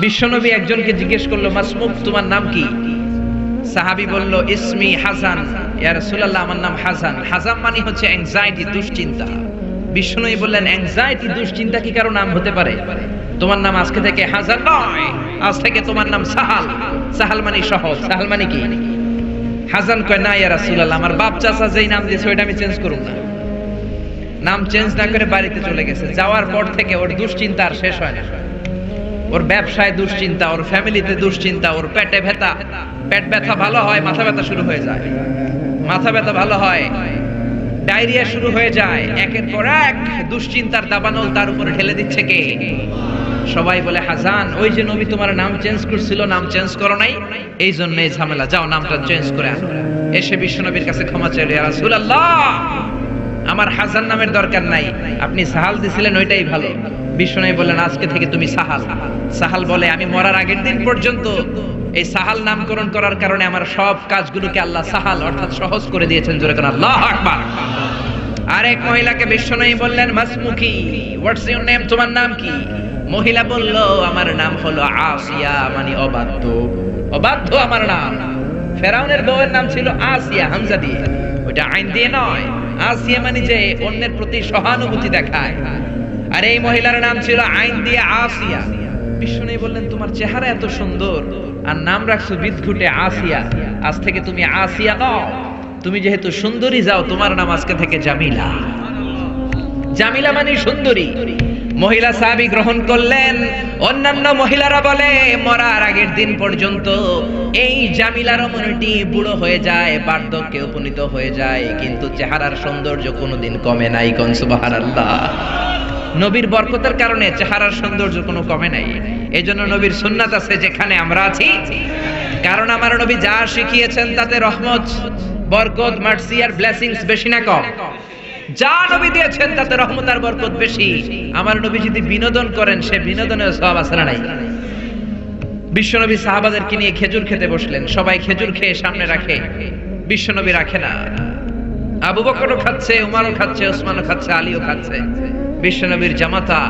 বিশ্বনবী একজনকে জিজ্ঞেস করলো, মাসমুক, তোমার নাম কি? সাহাবী বলল, ইসমি হাসান ইয়া রাসূলুল্লাহ, আমার নাম হাসান। হাসান মানে হচ্ছে অ্যাংজাইটি, দুশ্চিন্তা। বিশ্বনবী বললেন, অ্যাংজাইটি, দুশ্চিন্তা কি কারো নাম হতে পারে? তোমার নাম আজকে থেকে হাসান নয়, আজ থেকে তোমার নাম সাহাল। সাহাল মানে সহজ। সাহাল মানে কি? হাসান কয়, না ইয়া রাসূলুল্লাহ, আমার বাপ চাচা যেই নাম দিয়েছে ওইটা আমি চেঞ্জ করব না। নাম চেঞ্জ না করে বাড়িতে চলে গেছে। যাওয়ার পর থেকে ওর দুশ্চিন্তা আর শেষ হয় না। ওর ব্যবসায় দুশ্চিন্তা, ওর ফ্যামিলিতে দুশ্চিন্তা, ওর পেটে ব্যথা, পেট ব্যথা ভালো হয়, মাথা ব্যথা শুরু হয়ে যায়, মাথা ব্যথা ভালো হয়, ডায়রিয়া শুরু হয়ে যায়। একের পর এক দুশ্চিন্তার দাবানল তার উপরে ঢেলে দিচ্ছে কে? সবাই বলে, হাসান, ওই যে নবী তোমার নাম চেঞ্জ করছিল, নাম চেঞ্জ করো নাই, এই জন্য এই ঝামেলা, যাও নামটা চেঞ্জ করে আনো। এসে বিশ্বনবীর কাছে ক্ষমা চাইল, ইয়া রাসূলুল্লাহ, আমার হাসান নামের দরকার নাই, আপনি সাহাল দিছিলেন ওইটাই ভালো। বিশ্বনবী বললেন, আজকে থেকে তুমি সাহাল। সাহাল বলে, আমি মরার আগের দিন পর্যন্ত এই সাহাল নামকরণ করার কারণে আমার সব কাজগুলোকে আল্লাহ সাহাল অর্থাৎ সহজ করে দিয়েছেন। জোরে করে আল্লাহু আকবার। আরেক মহিলাকে বিশ্বনবী বললেন, মাসমুকি, হোয়াটস ইওর নেম, তোমার নাম কি? মহিলা বলল, আমার নাম হলো আসিয়া, মানে অবাধ্য। অবাধ্য আমার নাম। ফেরাউনের বউয়ের নাম ছিল আসিয়া, হামজা দিয়ে, ওটা আইন দিয়ে নয়। আসিয়া মানে যে অন্যের প্রতি সহানুভূতি দেখায়। আর এই মহিলার নাম ছিল আইন দিয়ে আসিয়া। বিশ্বনবী বললেন, তোমার চেহারা এত সুন্দর আর নাম রাখছো বিদঘুটে আসিয়া, আজ থেকে তুমি আসিয়া নও, তুমি যেহেতু সুন্দরী, যাও, তোমার নাম আজকে থেকে জামিলা। জামিলা মানে সুন্দরী। মহিলা সাহাবী গ্রহণ করলেন। অন্যান্য মহিলারা বলে, মরার আগের দিন পর্যন্ত এই জামিলার মনটি বুড়ো হয়ে যায়, বার্ধক্যে উপনীত হয়ে যায়, কিন্তু চেহারার সৌন্দর্য কোনোদিন কমে নাই। কোন সুবহানাল্লাহ। নবীর বরকতের কারণে চেহারার সৌন্দর্য কোনো কমে নাই। এজন্য নবীর সুন্নাত আছে যেখানে আমরা আছি, কারণ আমার নবী যা শিখিয়েছেন তাতে রহমত, বরকত, মার্সি আর ব্লেসিংস বেশি না কম? যা নবী দিয়েছেন তাতে রহমত আর বরকত বেশি। আমার নবী যদি বিনোদন করেন, সে বিনোদনের সওয়াব আছে না নাই? বিশ্বনবী সাহাবাদেরকে নিয়ে খেজুর খেতে বসলেন। সবাই খেজুর খেয়ে সামনে রাখে, বিশ্বনবী রাখে না। আবু বকরও খাচ্ছে, উমারও খাচ্ছে, ওসমানও খাচ্ছে, আলীও খাচ্ছে। বিশ্বনবীর জামাতা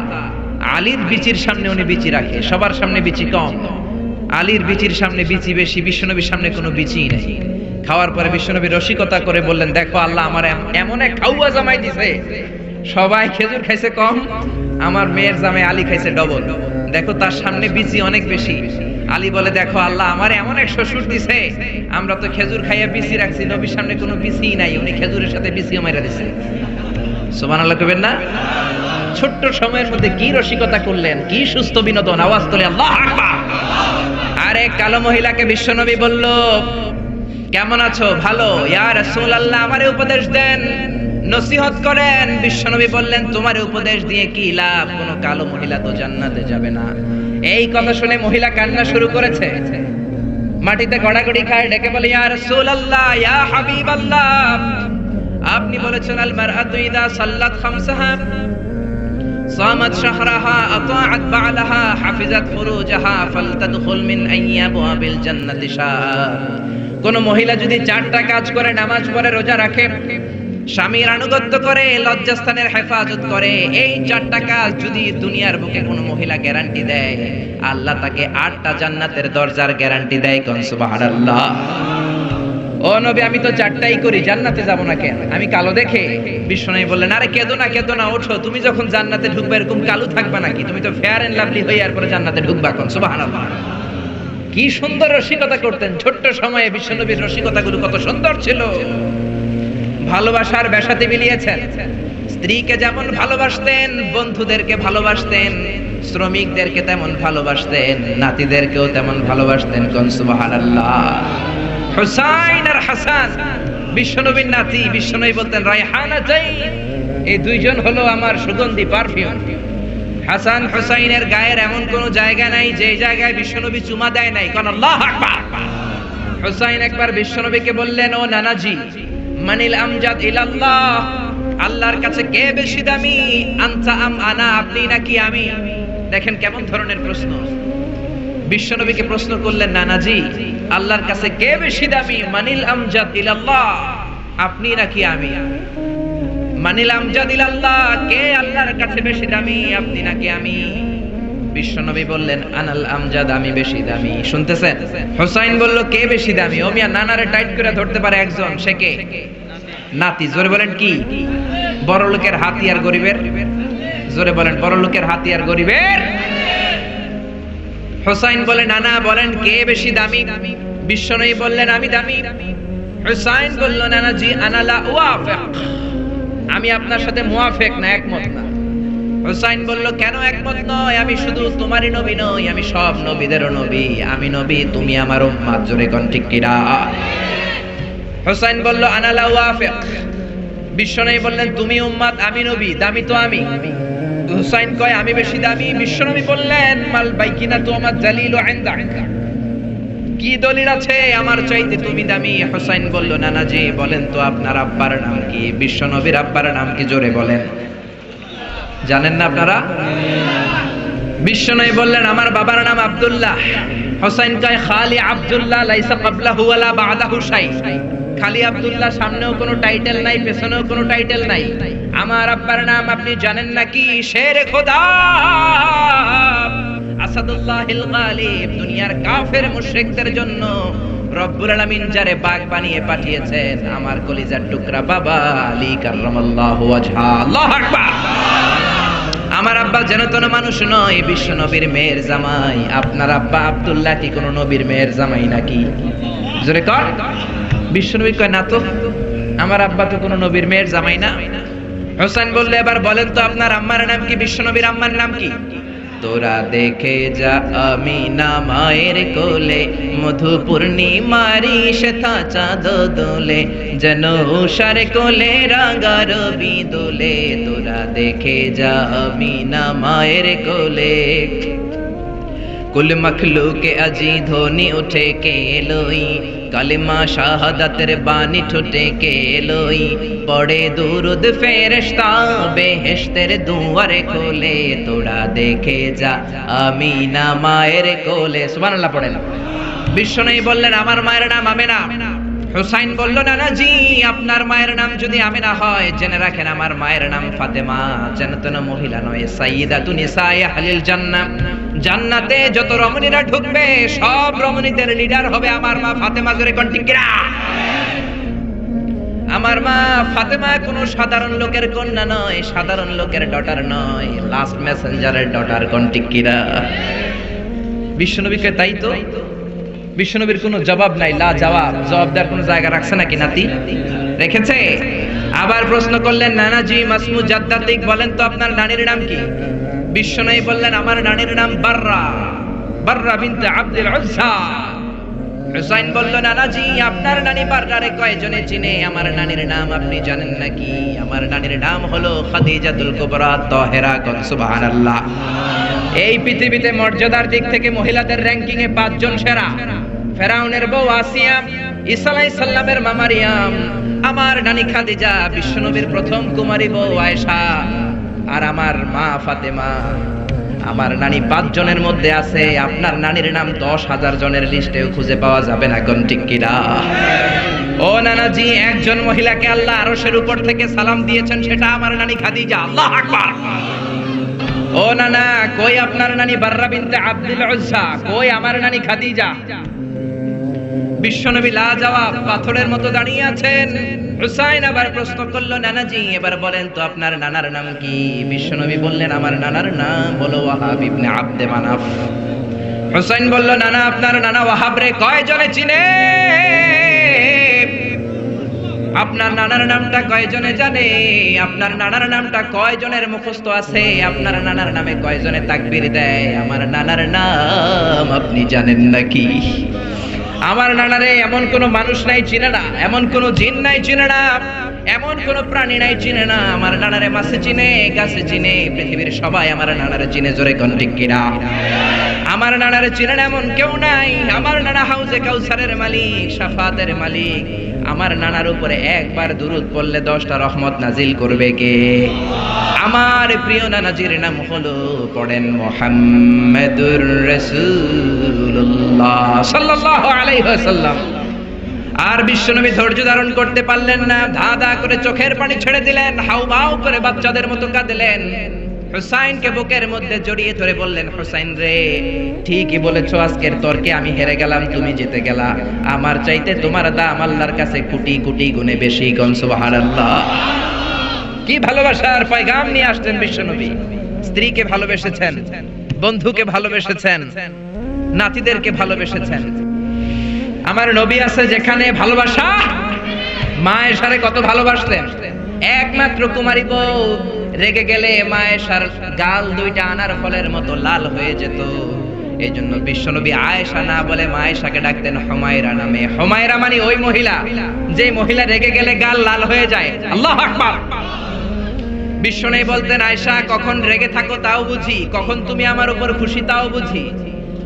আলীর বিচির সামনে উনি বিচি রাখে, সবার সামনে বিচি কম, আলীর বিচির সামনে বিচি বেশি, বিশ্বনবীর সামনে কোনো বিচি নেই। খাওয়ার পরে বিশ্বনবী রসিকতা করে বললেন, দেখো, আল্লাহ আমার এমন এক খাওয়া জামাই দিছে, সবাই খেজুর খাইছে কম, আমার মেয়ের জামাই আলী খাইছে ডবল। দেখো, তার সামনে বিচি অনেক বেশি। আলী বলে, দেখো, আল্লাহ আমার এমন এক শ্বশুর দিছে, আমরা তো খেজুর খাইয়া বিচি রাখছি, নবীর সামনে কোনো বিচি নাই, উনি খেজুরের সাথে বিচিও মাইরা দিছে। সুবহানাল্লাহ কইবেন না? ছোট্ট সময়ের মধ্যে কি রসিকতা করলেন, কি সুস্থ বিনোদন। আওয়াজ তোলে আল্লাহু আকবার। আরে কালো মহিলাকে বিশ্বনবী বলল, কেমন আছো? ভালো। ইয়া রাসূলুল্লাহ, আমারে উপদেশ দেন, নসিহত করেন। বিশ্বনবী বললেন, তোমার উপদেশ দিয়ে কি লাভ? কোন কালো মহিলা তো জান্নাতে যাবে না। এই কথা শুনে মহিলা কান্না শুরু করেছে, মাটিতে গড়াগড়ি খায়, ডেকে বলে, ইয়া রাসূলুল্লাহ, ইয়া হাবিবাল্লাহ, আপনি বলেছেন, আল মারআতু ইযা সাল্লাত খামসাহা সামাত শাহরাহা আতাআত বা'লাহা হাফিজাত ফুরুজাহা ফালতাদখুল মিন আইয়াবিল জান্নাতি শাআ। কোন মহিলা যদি 4টা কাজ করে, নামাজ পড়ে, রোজা রাখে, স্বামীর আনুগত্য করে, লজ্জাস্থানের হেফাজত করে, এই 4টা কাজ যদি দুনিয়ার বুকে কোনো মহিলা গ্যারান্টি দেয়, আল্লাহ তাকে 8টা জান্নাতের দরজার গ্যারান্টি দেয়। কোন সুবহানাল্লাহ। ও নবী, আমি তো 4টাই করি, জান্নাতে যাব না কেন? আমি কালো দেখে? বিশ্বনবী বললেন, আরে কেঁদো না, ওঠো, তুমি যখন জান্নাতে ঢুকবে এরকম কালো থাকবা নাকি? তুমি তো ফেয়ার এন্ড লাভলি হয়ে এরপরে জান্নাতে ঢুকবা। কোন সুবহানাল্লাহ। কি সুন্দর রসিকতা করতেন ছোট্ট সময়ে। বিশ্বনবীর রসিকতাগুলো কত সুন্দর ছিল। ভালোবাসার বেশাতে মিলিয়েছেন। স্ত্রীকে যেমন ভালোবাসতেন, বন্ধুদেরকে ভালোবাসতেন, শ্রমিকদেরকে তেমন ভালোবাসতেন, নাতিদেরকেও তেমন ভালোবাসতেন। কোন সুবহানাল্লাহ। হুসাইন আর হাসান বিশ্বনবীর নাতি। বিশ্বনবী বলতেন, রায়হানাতাইন, এই দুইজন হলো আমার সুগন্ধি, পারফিউম। হাসান হুসাইনের গায়ের এমন কোন জায়গা নাই যে জায়গায় বিশ্বনবী চুমা দেয় নাই। কোন আল্লাহু আকবার। হুসাইন একবার বিশ্বনবীকে বললেন, ও নানাজি, মানিল আমজাদ ইলাল্লাহ, আল্লাহর কাছে কে বেশি দামি? আনতা আম আনা, আপনি নাকি আমি? দেখেন কেমন ধরনের প্রশ্ন। বিশ্বনবীকে প্রশ্ন করলেন, নানাজি, আল্লাহর কাছে কে বেশি দামি? মানিল আমজাদ ইলাল্লাহ, আপনি নাকি আমি? মানিল আমজাদ ইলাল্লাহ, কে আল্লাহর কাছে বেশি দামি, আপনি নাকি আমি? বিশ্বনবী বললেন আনাল আমজাদ, আমি বেশি দামি। শুনতেছেন? হুসাইন বলল কে বেশি দামি? ও মিয়া, নানারে টাইট করে ধরতে পারে একজন, সে কে? নাতি। জোরে বলেন কি? বড় লোকের হাতি আর গরিবের? জোরে বলেন, বড় লোকের হাতি আর গরিবের? হুসাইন বলে নানা বলেন কে বেশি দামি? বিশ্বনবী বললেন আমি দামি। হুসাইন বলল নানাজি আনা লা ওয়াফিক, আমি আপনার সাথে মুয়াফিক না, একমত না। হুসাইন বলল কেন একমত নয়? আমি শুধু তোমারই নবী নই, আমি সব নবীদেরও নবী। আমি নবী, তুমি আমার উম্মত। জোরে কোন ঠিক কিনা? হুসাইন বলল আনা লা ওয়াফিক। বিশ্বনবী বললেন তুমি উম্মত, আমি নবী, দামি তো আমি। হুসাইন কয় আমি বেশি দামি। বিশ্বনবী বললেন মাল বাইকিনাতু আমার জালিলু ইনদাক, কি দলিল আছে আমার চাইতে তুমি দামি? হুসাইন বলল নানাজি বলেন তো আপনার আব্বার নাম কি? বিশ্বনবীর আব্বার নাম কি? জোরে বলেন। জানেন না আপনারা? বিশ্বনবী বললেন আমার বাবার নাম আব্দুল্লাহ। হুসাইন কয় খালি আব্দুল্লাহ, লাইসা ক্বাবলাহু ওয়ালা বা'দাহু শাই। খালি আব্দুল্লাহ, সামনেও কোনো টাইটেল নাই, পেছনেও কোনো টাইটেল নাই। আমার আব্বার নাম আপনি জানেন নাকি? শেরে খোদা আসাদুল্লাহিল গালিব। দুনিয়ার কাফের মুশরিকদের জন্য রব্বুল আলামিন যারে বাগ বানিয়ে পাঠিয়েছেন, আমার কলিজার টুকরা বাবা আলী কাররামাল্লাহু ওয়াজহা। আল্লাহু আকবার। আমার আব্বা যেন তেন মানুষ নয়, বিশ্ব নবীর মেয়ের জামাই। আপনার আব্বা আব্দুল্লাহ কি কোনো নবীর মেয়ের জামাই নাকি? জোরে কর। বিশ্বনবী কয় না তো, আমার আব্বা তো কোনো নবীর মেয়ের জামাই না। হুসাইন বললে এবার বলেন তো আপনার আম্মার নাম কি? বিশ্বনবীর আম্মার নাম কি? তোরা দেখে যা আমিনা মায়ের কোলে, মধু পূর্ণিমারি শ্বেতা চাঁদ দোলে, যেন উষার কোলে রাঙা রবি দোলে। তোরা দেখে যা আমিনা মায়ের কোলে, কুল মখলুকে আজি ধ্বনি উঠে কে লই, কালিমা শাহাদাতের বাণী ঠোঁটে কে লই, পড়ে দুরুদ ফেরেশতা বেহেশতের দুয়ারে খোলে। তোরা দেখে যা আমিনা মায়ের কোলে। সুবহানাল্লাহ পড়েন। বিশ্বনবী বললেন আমার মায়ের নাম আমেনা। হুসাইন বলল নানাজি আপনার মায়ের নাম যদি আমেনা হয়, জেনে রাখেন আমার মায়ের নাম ফাতেমা। যেন তেন মহিলা নয়, সাইয়্যিদাতু নিসায়ে আহলিল জান্নাহ। জান্নাতে যত রমণীরা ঢুকবে সব রমণীদের লিডার হবে আমার মা ফাতেমা। জোরে কোন ঠিক কিনা? আমার মা ফাতেমা কোনো সাধারণ লোকের কন্যা নয়, সাধারণ লোকের ডটার নয়, লাস্ট মেসেঞ্জারের ডটার। কোন ঠিক কিনা? বিশ্বনবীকে তাই তো, বিশ্বনবীর কোনো জবাব নাই, লা জবাব। জবাব দেওয়ার কোনো জায়গা রাখছে নাকি নাতি? রেখেছে। আবার প্রশ্ন করলেন নানাজি মাসমু জাদ্দাতিক, বলেন তো আপনার নানির নাম কি? বিশ্বনবী বললেন আমার নানির নাম বাররা, বাররা বিনতে আব্দুল উজ্জা। হুসাইন বলল নানাজি আপনার নানি বাররারে কয়জনে চিনে? আমার নানির নাম আপনি জানেন নাকি? আমার নানির নাম হলো খাদিজাতুল কুবরা তাহেরা। কোন সুবহানাল্লাহ। এই পৃথিবীতে মর্যাদার দিক থেকে মহিলাদের র‍্যাঙ্কিং এ 5 জন সেরা। ফেরাউনের বউ আসিয়া, ঈসা আলাইহিস সালামের মা মারিয়াম, আমার নানি খাদিজা, বিশ্বনবীর প্রথম কুমারী বউ আয়েশা, আর আমার মা ফাতেমা। আমার নানি 5 জনের মধ্যে আছে। আপনার নানির নাম 10,000 জনের লিস্টেও খুঁজে পাওয়া যাবে না। কোন ঠিক কিনা? ও নানাজি একজন মহিলাকে আল্লাহ আরশের উপর থেকে সালাম দিয়েছেন, সেটা আমার নানি খাদিজা। আল্লাহু আকবার। ও নানা কই আপনার নানি বাররা বিনতে আব্দুল উজ্জা? কই আমার নানি খাদিজা? বিশ্বনবী লা জবাব, পাথরের মতো দাঁড়িয়ে আছেন। হুসাইন আবার প্রশ্ন করলো নানাজি এবার বলেন তো আপনার নানার নাম কি? বিশ্বনবী বললেন আমার নানার নাম হলো ওয়াহাব ইবনে আব্দে মানাফ। হুসাইন বলল নানা আপনার নানা ওয়াহাব রে কয়জনে চিনে? আপনার নানার নামটা কয়জনে জানে? আপনার নানার নামটা কয়জনের মুখস্থ আছে? আপনার নানার নামে কয়জনে তাকবীর দেয়? আমার নানার নাম আপনি জানেন নাকি? আমার নানারে এমন কোন মানুষ নাই চিনে না, এমন কোন জিন নাই চিনে না, এমন কোন প্রাণী নাই চিনে না। আমার নানারে মাছে চিনে, গাছে চিনে, পৃথিবীর সবাই আমার নানারে চিনে। জোরে কোন ঠিক কিনা? আমার নানারে চিনে না এমন কেউ নাই। আমার নানা হাউজে কাউসারের মালিক, শাফাতের মালিক। আমার নানার উপরে একবার দুরূদ পড়লে 10টা রহমত নাজিল করবে কে? আমার প্রিয় নানাজির নাম হলো, পড়েন, মুহাম্মাদুর রাসূলুল্লাহ সাল্লাল্লাহু আলাইহি ওয়াসাল্লাম। আর বিশ্বনবী ধৈর্য ধারণ করতে পারলেন না, ধা ধা করে চোখের পানি ছেড়ে দিলেন, হাউমাউ করে বাচ্চাদের মতো কাঁদলেন। হুসাইনকে বুকের মধ্যে জড়িয়ে ধরে বললেন, হুসাইন রে, ঠিকই বলেছো, আজকের তর্কে আমি হেরে গেলাম, তুমি জিতে গেলা। আমার চাইতে তোমার দাম আল্লাহর কাছে কোটি কোটি গুণে বেশি। গণ সুবহানাল্লাহ। কি ভালোবাসার পয়গাম নিয়ে আসলেন বিশ্বনবী। স্ত্রীকে ভালোবেসেছেন, বন্ধুকে ভালোবেসেছেন, নাতিদেরকে ভালোবেসেছেন। আমার নবী আছে যেখানে ভালোবাসা, মা এশারে কত ভালোবাসতেন। একমাত্র কুমারী বউ রেগে গেলে মা এশার গাল দুইটা আনার ফলের মতো লাল হয়ে যেত। এই জন্য বিশ্বনবী আয়েশা না বলে মা এশাকে ডাকতেন হুমায়রা নামে। হুমায়রা মানে ওই মহিলা যে মহিলা রেগে গেলে গাল লাল হয়ে যায়। আল্লাহু আকবার। বিশ্বনবী বলতেন, আয়েশা কখন রেগে থাকো তাও বুঝি, কখন তুমি আমার উপর খুশি তাও বুঝি।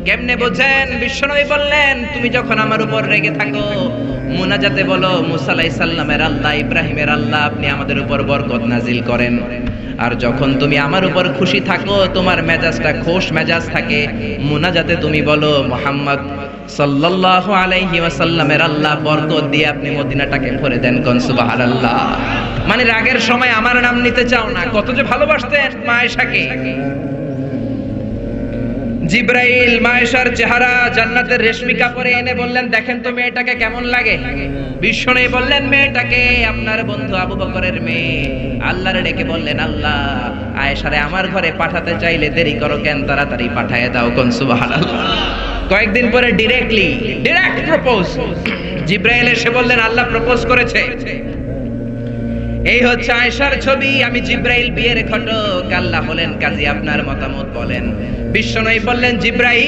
কেমনে বোঝেন? বিশ্বনবী বললেন, তুমি যখন আমার উপর রেগে থাকো মুনাজাতে বলো, মুসা আলাইহিস সালামের আল্লাহ, ইব্রাহিমের আল্লাহ, আপনি আমাদের উপর বরকত নাজিল করেন। আর যখন তুমি আমার উপর খুশি থাকো, তোমার মেজাজটা খোশ মেজাজ থাকে, মুনাজাতে তুমি বলো, মুহাম্মদ সাল্লাল্লাহু আলাইহি ওয়াসাল্লামের আল্লাহ বরকত দিয়ে আপনি মদিনাটাকে ভরে দেন। কোন সুবহানাল্লাহ। মানে রাগের সময় আমার নাম নিতে চাও না। কত যে ভালোবাসতেন মা আয়েশাকে। জিব্রাইল মা আয়েশার চেহারা জান্নাতের রেশমি কাপড়ে এনে বললেন, দেখেন তো মেয়েটাকে কেমন লাগে। বিশ্বনবী বললেন, মেয়েটাকে আপনার বন্ধু আবু বকরের মেয়ে। আল্লাহরে ডেকে বললেন, আল্লাহ আয়েশারে আমার ঘরে পাঠাতে চাইলে দেরি করো কেন, তাড়াতাড়ি পাঠায় দাও। কোন সুবহানাল্লাহ। কয়েকদিন পরে ডিরেক্ট প্রপোজ। জিব্রাইল এসে বললেন, আল্লাহ প্রপোজ করেছে। এই হচ্ছে আয়েশার ছবি। আমি জিব্রাইল বিয়ের ঘটক, আল্লাহ হলেন কাজী, আপনার মতামত বলেন। বিশ্বনবী বললেন, জিব্রাইল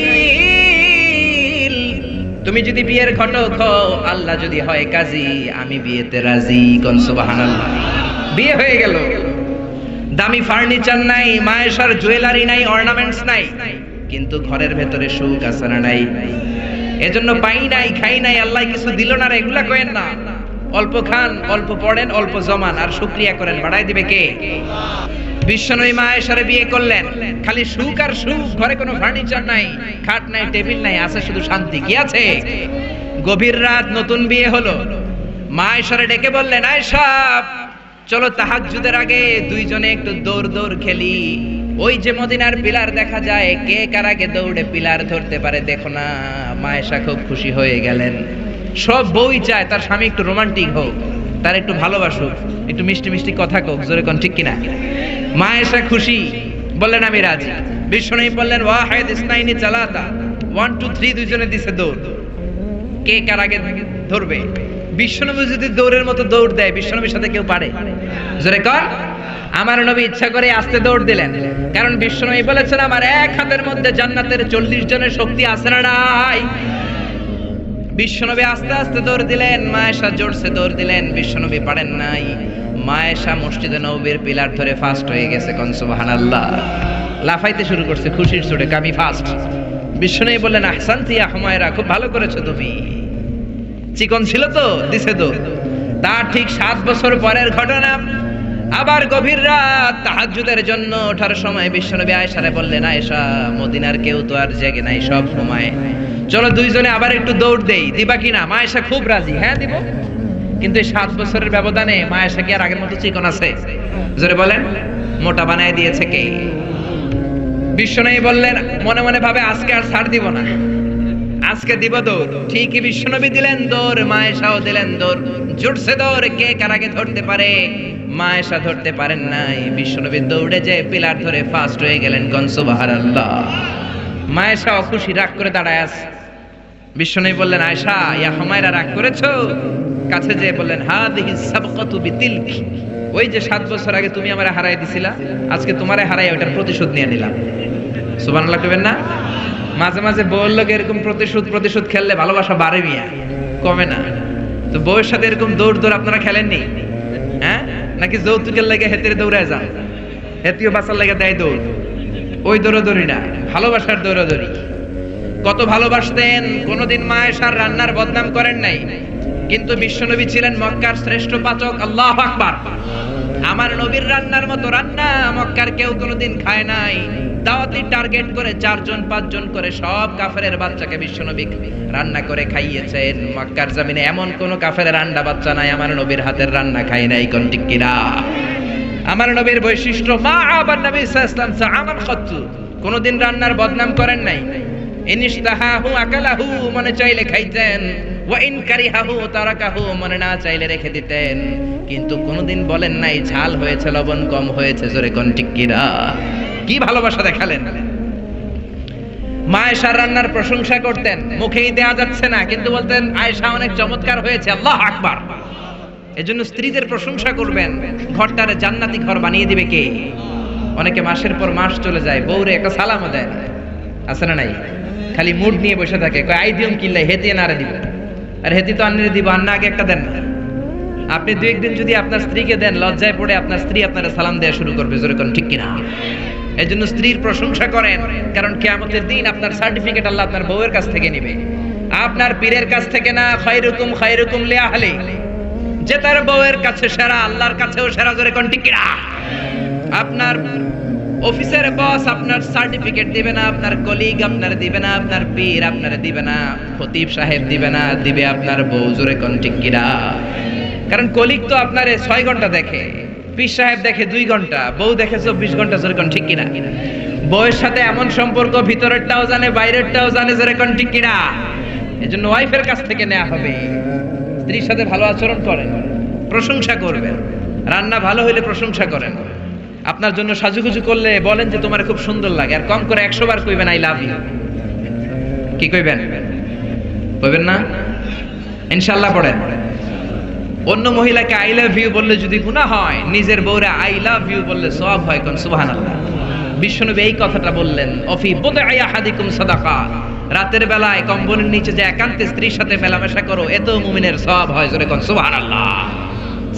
তুমি যদি বিয়ের ঘটক হও, আল্লাহ যদি হয় কাজী, আমি বিয়েতে রাজি। কোন সুবহানাল্লাহ। বিয়ে হয়ে গেল। দামি ফার্নিচার নাই, মা আয়েশার জুয়েলারি নাই, অর্নামেন্টস নাই, কিন্তু ঘরের ভেতরে সুখ আছে না নাই? এজন্য পাই নাই, খাই নাই, আল্লাহ কিছু দিল না, এগুলা কইেন না। অল্প খান, অল্প পড়েন, অল্প জমান, আর শুকরিয়া করেন, বাড়াই দিবে কে? বিশ্বনবী মা আয়েশারে বিয়ে করলেন। খালি সুখ আর সুখ, ঘরে কোনো ফার্নিচার নাই, খাট নাই, টেবিল নাই, আছে শুধু শান্তি। কি আছে? গভীর রাত, নতুন বিয়ে হলো। মা আয়েশারে ডেকে বললেন, আয়েশা চলো তাহাজ্জুদের আগে দুইজনে একটু দৌড় খেলি। ওই যে মদিনার পিলার দেখা যায়, কে কার আগে দৌড়ে পিলার ধরতে পারে দেখো না। মা আয়েশা খুব খুশি হয়ে গেলেন। সব বউই চায় তার স্বামী একটু রোমান্টিক হোক, তার একটু ভালোবাসুক, একটু মিষ্টি মিষ্টি কথা কোক। জোরে কোন ঠিক কিনা? মা আয়েশা খুশি, বললেন আমি রাজি। বিশ্বনবী বললেন, ওয়াহিদ ইসনাইনি চালাতা, 1 2 3 দুইজনে দিছে দৌড়, কে কার আগে ধরবে। বিশ্বনবী যদি দৌড়ের মতো দৌড় দেয়, বিশ্বনবীর সাথে কেউ পারে? জোরে কর। আমার নবী ইচ্ছা করে আস্তে দৌড় দিলেন, কারণ বিশ্বনবী বলেছেন, আমার এক হাতের মধ্যে জান্নাতের 40 জনের শক্তি আছে না নাই? বিশ্বনবী আস্তে আস্তে দৌড় দিলেন, মা আয়েশা জোরসে দৌড় দিলেন, বিশ্বনবী পারেন নাই। মা আয়েশা মসজিদে নববীর পিলার ধরে ফাস্ট হয়ে গেছে। কোন সুবহানাল্লাহ। লাফাইতে শুরু করছে খুশির চোটে, আমি ফাস্ট। বিশ্বনবী বললেন, আহসানতি ইয়া হুমায়রা, খুব ভালো করেছো তুমি। চিকন ছিল তো, দিছে দৌড়। তার ঠিক 7 বছর পরের ঘটনা। আবার গভীর রাত, তাহাজ্জুদের জন্য ওঠার সময় বিশ্বনবী আয়েশারে বললেন, আয়েশা মদিনার কেউ তো আর জেগে নাই, সব ঘুমায়, চলো দুইজনে আবার একটু দৌড় দেই, দিবা কিনা? মা আয়েশা খুব রাজি, হ্যাঁ দিব। কিন্তু এই 7 বছরের ব্যবধানে মা আয়েশা কি আর আগের মতো চিকন আছে? জোরে বলেন। মোটা বানায় দিয়েছে কে? বিশ্বনবী বললেন, মনে মনে ভাবে আজকে আর ছাড় দিব না, আজকে দিব দৌড়। ঠিকই বিশ্বনবী দিলেন দৌড়, মা আয়েশাও দিলেন দৌড়। জোরসে দৌড়, কে কার আগে ধরতে পারে? মা আয়েশা ধরতে পারেন নাই। বিশ্বনবী দৌড়ে যে পিলার ধরে ফাস্ট হয়ে গেলেন। কোন সুবহানাল্লাহ। মা আয়েশা অখুশি, রাগ করে দাঁড়ায় আছে। বিশ্বনবী বললেন, আয়েশা ইয়া হুমায়রা, রাগ করেছো? কাছে যেয়ে বললেন, হাদিহি সাবকাতু বিতিলক, ওই যে 7 বছর আগে তুমি আমারে হারাই দিছিলা, আজকে তোমারে হারাই ওটার প্রতিশোধ নিয়ে নিলাম। সুবহানাল্লাহ কইবেন না? মাঝে মাঝে বউর লোক এরকম প্রতিশোধ খেললে ভালোবাসা বাড়ে মিয়া, কমে না। তো বউয়ের সাথে এরকম দৌড় আপনারা খেলেননি? হ্যাঁ, নাকি যৌতুকের লাগে হেতের দৌড়ায় যান? হেতিও বাঁচার লাগে দেয় দৌড়। ওই দৌড়াদৌড়ি না, ভালোবাসার দৌড়াদৌড়ি। কত ভালোবাসতেন। কোনদিন মা আয়েশার রান্নার বদনাম করেন নাই, কিন্তু বিশ্বনবী ছিলেন মক্কার শ্রেষ্ঠ পাচক। আল্লাহু আকবার। আমার নবীর রান্নার মতো রান্না মক্কার কেউ কোনোদিন খায় নাই। দাওয়াতি টার্গেট করে 4 জন 5 জন করে সব কাফেরের বাচ্চাকে বিশ্বনবী রান্না করে খাইয়েছেন। মক্কার জমিনে এমন কোন কাফেরের রান্না বাচ্চা নাই আমার নবীর হাতের রান্না খায় নাই। কোন ঠিক কিনা? আমার নবীর বৈশিষ্ট্য মা আবার নবী সাল্লাল্লাহু আলাইহি ওয়াসাল্লাম খাত্তু, কোনদিন রান্নার বদনাম করেন নাই। ইনিশতাহাহু আকালাহু, মনে চাইলে খাইতেন, ওয়া ইন কারিহাহু তারাকাহু, মনে না চাইলে রেখে দিতেন। কিন্তু কোনদিন বলেন নাই ঝাল হয়েছে, লবণ কম হয়েছে, জোরে কোন ঠিক কিনা। কি ভালোবাসা দেখালেন। মা আয়েশার রান্নার প্রশংসা করতেন, মুখেই দেয়া যাচ্ছে না, কিন্তু বলতেন আয়েশা অনেক চমৎকার হয়েছে, আল্লাহু আকবার। এজন্য স্ত্রীদের প্রশংসা করবেন, ঘরটারে জান্নাতি ঘর বানিয়ে দিবে কে? অনেকে মাসের পর মাস চলে যায়, বউরে একটা সালামও দেয় না, আছে না নাই? খালি মুড নিয়ে বসে থাকে, কয় আই দিম কিল্লাই হেতি নারে দিব, আর হেতি তো আন্নে দিব, আন্না আগে একটা দেন না। আপনি দুই একদিন যদি আপনার স্ত্রীকে দেন, লজ্জায় পড়ে আপনার স্ত্রী আপনারা সালাম দেওয়া শুরু করবে, জোরে কোন ঠিক কিনা। এজন্য স্ত্রীর প্রশংসা করেন, কারণ কিয়ামতের দিন আপনার সার্টিফিকেট আল্লাহ আপনার বউয়ের কাছ থেকে নেবে, আপনার পীরের কাছ থেকে না। খায়রুকুম খায়রুকুম লিআহলি, যে তার বউয়ের কাছে সেরা, আল্লাহর কাছেও সেরা, জোরে কোন ঠিক কিনা। আপনার অফিসের বস আপনার সার্টিফিকেট দিবে না, আপনার কলিগ আপনার দিবে না, আপনার পীর আপনার দিবে না, খতিব সাহেব দিবে না, দিবে আপনার বউ, জোরে কোন ঠিক কিনা। কারণ কলিগ তো আপনারে 6 ঘন্টা দেখে, পীর সাহেব দেখে 2 ঘন্টা, বউ দেখে 24 ঘন্টা, জোরে কোন ঠিক কিনা। বউয়ের সাথে এমন সম্পর্ক, ভিতরেরটাও জানে বাইরেরটাও জানে, জোরে কোন ঠিক কিনা। এজন্য ওয়াইফের কাছ থেকে নেওয়া হবে। স্ত্রীর সাথে ভালো আচরণ করেন, প্রশংসা করবেন, রান্না ভালো হইলে প্রশংসা করেন। আপনার জন্য সাজুগুজু করলে বলেন যে তোমার খুব সুন্দর লাগে, আর কম করে 100 বার কইবেন আই লাভ ইউ। কি কইবেন? কইবেন না? ইনশাআল্লাহ পড়েন। অন্য মহিলাকে আই লাভ ইউ বললে যদি গুনাহ হয়, নিজের বউরে আই লাভ ইউ বললে সওয়াব হয়, কোন সুবহানাল্লাহ। বিশ্বনবী এই কথাটা বললেন, অফি বুদআই আহাদিকুম সাদাকা, রাতের বেলায় কম্বলের নিচে যে একান্তে স্ত্রীর সাথে মেলামেশা করো, এতেও মুমিনের সওয়াব হয়, জোরে কোন সুবহানাল্লাহ।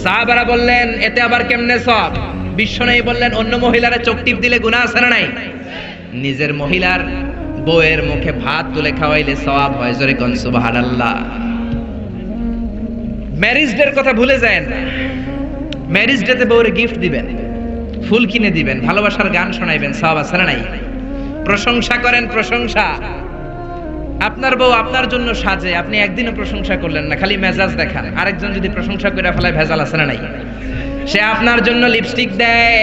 সাহাবারা বললেন এতে আবার কেমনে সওয়াব? বিশ্বনবী বললেন অন্য মহিলারা চোখ টিপ দিলে গুনাহ আছে না নাই? নিজের মহিলার বউয়ের মুখে ভাত তুলে খাওয়াইলে সওয়াব হয়, জোরে কোন সুবহানাল্লাহ। ম্যারেজ ডের কথা ভুলে যায় না। ম্যারেজ ডেতে বউরে গিফট দিবেন, ফুল কিনে দিবেন, ভালোবাসার গান শোনাইবেন, সওয়াব আছে না নাই? প্রশংসা করেন, প্রশংসা। আপনার বউ আপনার জন্য সাজে, আপনি একদিনও প্রশংসা করলেন না, খালি মেজাজ দেখান। আরেকজন যদি প্রশংসা করে ফেলায়, ভেজাল আছে না নাই? সে আপনার জন্য লিপস্টিক দেয়,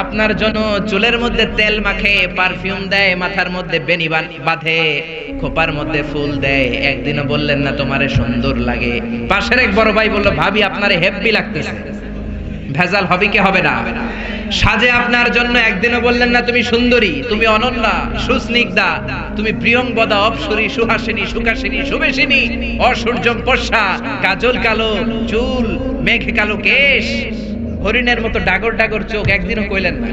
আপনার জন্য চুলের মধ্যে তেল মাখে, পারফিউম দেয়, মাথার মধ্যে বেনি বাঁধে, খোপার মধ্যে ফুল দেয়, একদিনও বললেন না তোমারে সুন্দর লাগে। পাশের এক বড় ভাই বলল ভাবি আপনারে হেব্বি লাগতেছে, ভেজাল হবে কি হবে না? সাজে আপনার জন্য, একদিনও বললেন না তুমি সুন্দরী, তুমি অনন্যা, সুস্নিগ্ধা, তুমি প্রিয়ংবদা, অপসরী, সুহাসিনী, সুকাসিনী, সুবেশিনী, অসূর্যম পর্ষা, কাজল কালো চুল, মেঘ কালো কেশ, হরিণের মতো ডাগর ডাগর চোখ, একদিনও কইলেন না।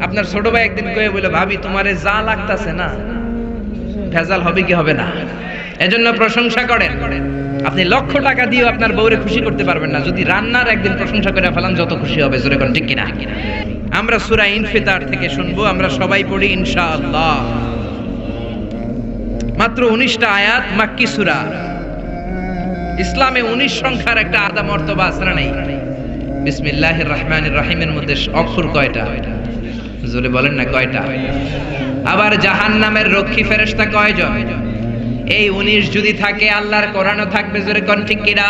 আপনার ছোট ভাই একদিন কয়ে বলে ভাবি তোমারে যা লাগতাছে না, ভেজাল হবে কি হবে না? এজন্য প্রশংসা করেন। আপনি লক্ষ টাকা দিয়েও আপনার বউরে খুশি করতে পারবেন না, যদি রান্নার একদিন প্রশংসা করে ফেলান, যত খুশি হবে, জোরে কোন ঠিক কিনা। আমরা সূরা ইনফিতার থেকে শুনবো, আমরা সবাই পড়ি ইনশাআল্লাহ। মাত্র 19টা আয়াত, মাক্কি সূরা। ইসলামে 19 সংখ্যার একটা আদা মর্তবা আছে না নাই? বিসমিল্লাহির রহমানির রহিমের মধ্যে অক্ষর কয়টা? জোরে বলেন না কয়টা? আবার জাহান্নামের রক্ষী ফেরেশতা কয়জন? এই 19 যদি থাকে, আল্লাহর কোরআনও থাকবে, জোরে কোন ঠিক কিনা।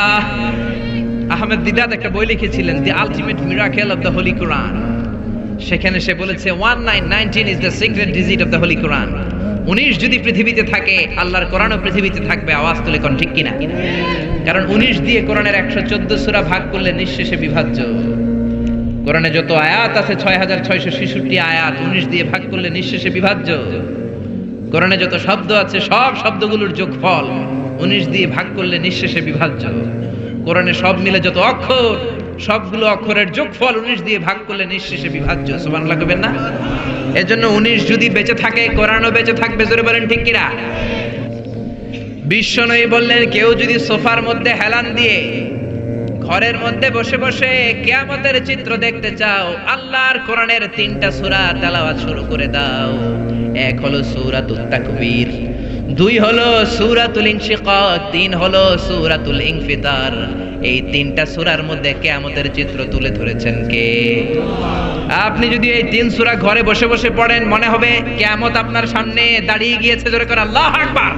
আহমেদ দিদাত একটা বই লিখেছিলেন, the ultimate miracle of the holy Quran. সেখানে সে বলেছে 1919 is the secret digit of the holy Quran. 19 যদি পৃথিবীতে থাকে, আল্লাহর কোরআনও পৃথিবীতে থাকবে, আওয়াজ তুলে কোন ঠিক কিনা। কারণ 19 দিয়ে কোরআনের 114 সূরা ভাগ করলে নিঃশেষে বিভাজ্য। কোরআনে যত আয়াত আছে 6666 আয়াত, 19 দিয়ে ভাগ করলে নিঃশেষে বিভাজ্য। কোরআনে যত শব্দ আছে, সব শব্দগুলোর যোগফল 19 দিয়ে ভাগ করলে নিঃশেষে বিভাজ্য। কোরআনে সব মিলে যত অক্ষর, সবগুলো অক্ষরের যোগফল 19 দিয়ে ভাগ করলে নিঃশেষে বিভাজ্য। সুবহানাল্লাহ কইবেন না? এজন্য 19 যদি বেঁচে থাকে, কোরআনও বেঁচে থাকবে, জোরে বলেন ঠিক কিনা। বিশ্বনবী বললেন কেউ যদি সোফার মধ্যে হেলান দিয়ে ঘরের মধ্যে বসে বসে কিয়ামতের চিত্র দেখতে চাও, আল্লাহর কোরআনের 3টা সূরা তেলাওয়াত শুরু করে দাও। এক হলো সূরাতুত তাকবীর, 2 হলো সূরাতুল ইনশিকাক, 3 হলো সূরাতুল ইনফিতার। এই 3টা সূরার মধ্যে কিয়ামতের চিত্র তুলে ধরেছেন কে? আপনি যদি এই 3 সূরা ঘরে বসে বসে পড়েন, মনে হবে কিয়ামত আপনার সামনে দাঁড়িয়ে গিয়েছে, জোরে করে আল্লাহু আকবার।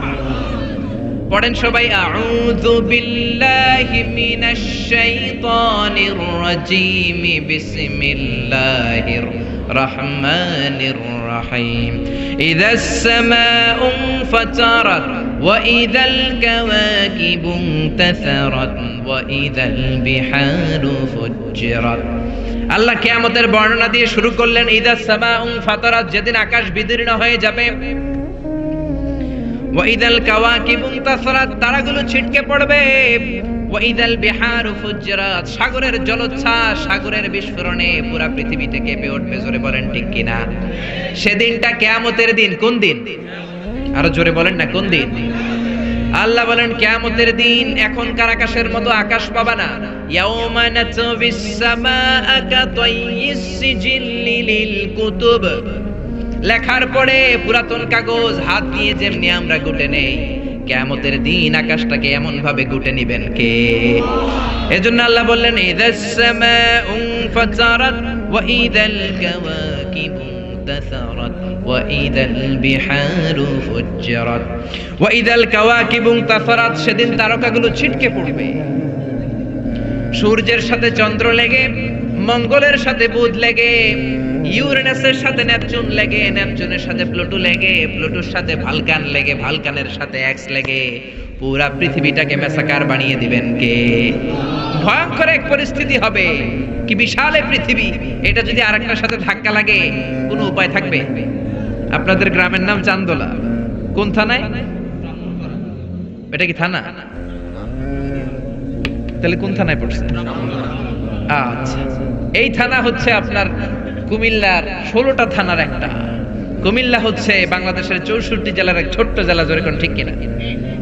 পড়েন সবাই, আউযু বিল্লাহি মিনাশ শাইতানির রাজীম, বিসমিল্লাহির রহমানির রহিম। ইযাস সামাউ ফাতারাত ওয়া ইযাল কাওয়াকিবু ইনতাসারাত ওয়া ইযাল বিহারু ফুজ্জিরাত। আল্লাহ কিয়ামতের বর্ণনা দিয়ে শুরু করলেন, ইযাস সামাউ ফাতারাত, যেদিন আকাশ বিদীর্ণ হয়ে যাবে, ওয়া ইযাল কাওয়াকিবু ইনতাসারাত, তারাগুলো ছিটকে পড়বে, ওয়া ইযাল বিহারু ফুজ্জিরাত, সাগরের জলোচ্ছ্বাস, সাগরের বিস্ফোরণে পুরো পৃথিবীতে কেঁপে উঠবে। জোরে বলেন ঠিক কিনা? সেদিনটা কিয়ামতের দিন। কোন দিন? আরো জোরে বলেন না, কোন দিন? আল্লাহ বলেন কিয়ামতের দিন এখনকার আকাশের মতো আকাশ পাবা না। ইয়াউমা নাতবিস সামাআ কাতাইয়িস সিজিল্লি লিল কুতুব, লেখার পরে পুরাতন কাগজ হাত দিয়ে যেমনি আমরা গুটে নেই, কিয়ামতের দিন আকাশটাকে এমন ভাবে গুটে নিবেন কে? এজন্য আল্লাহ বললেন, ইযাস সামাউ ফাতারাত ওয়া ইযাল কাওয়াকিবু ইনতাসারাত ওয়া ইযাল বিহারু ফুজ্জিরাত ওয়া ইযাল কাওয়াকিবু ইনতাসারাত, সেদিন তারকাগুলো ছিটকে পড়বে। সূর্যের সাথে চন্দ্র লেগে, মঙ্গলের সাথে বুধ লেগে, ইউরেনাসের সাথে নেপচুন লেগে, নেপচুনের সাথে প্লুটো লেগে, প্লুটোর সাথে ভালকান লেগে, ভালকানের সাথে এক্স লেগে পুরা পৃথিবীটাকে মেসাকার বানিয়ে দিবেন কে? ভয়ঙ্কর এক পরিস্থিতি হবে। কি বিশাল এই পৃথিবী, এটা যদি আরেকটার সাথে ধাক্কা লাগে কোনো উপায় থাকবে? আপনাদের গ্রামের নাম চান্দোলা, কোন থানায়? এটা কি থানা? তাহলে কোন থানায় পড়ছে? আচ্ছা, এই থানা হচ্ছে আপনার কুমিল্লার 16টা থানার একটা। কুমিল্লা হচ্ছে বাংলাদেশের 64 জেলার এক ছোট্ট জেলা। জোরে কোন ঠিক কিনা?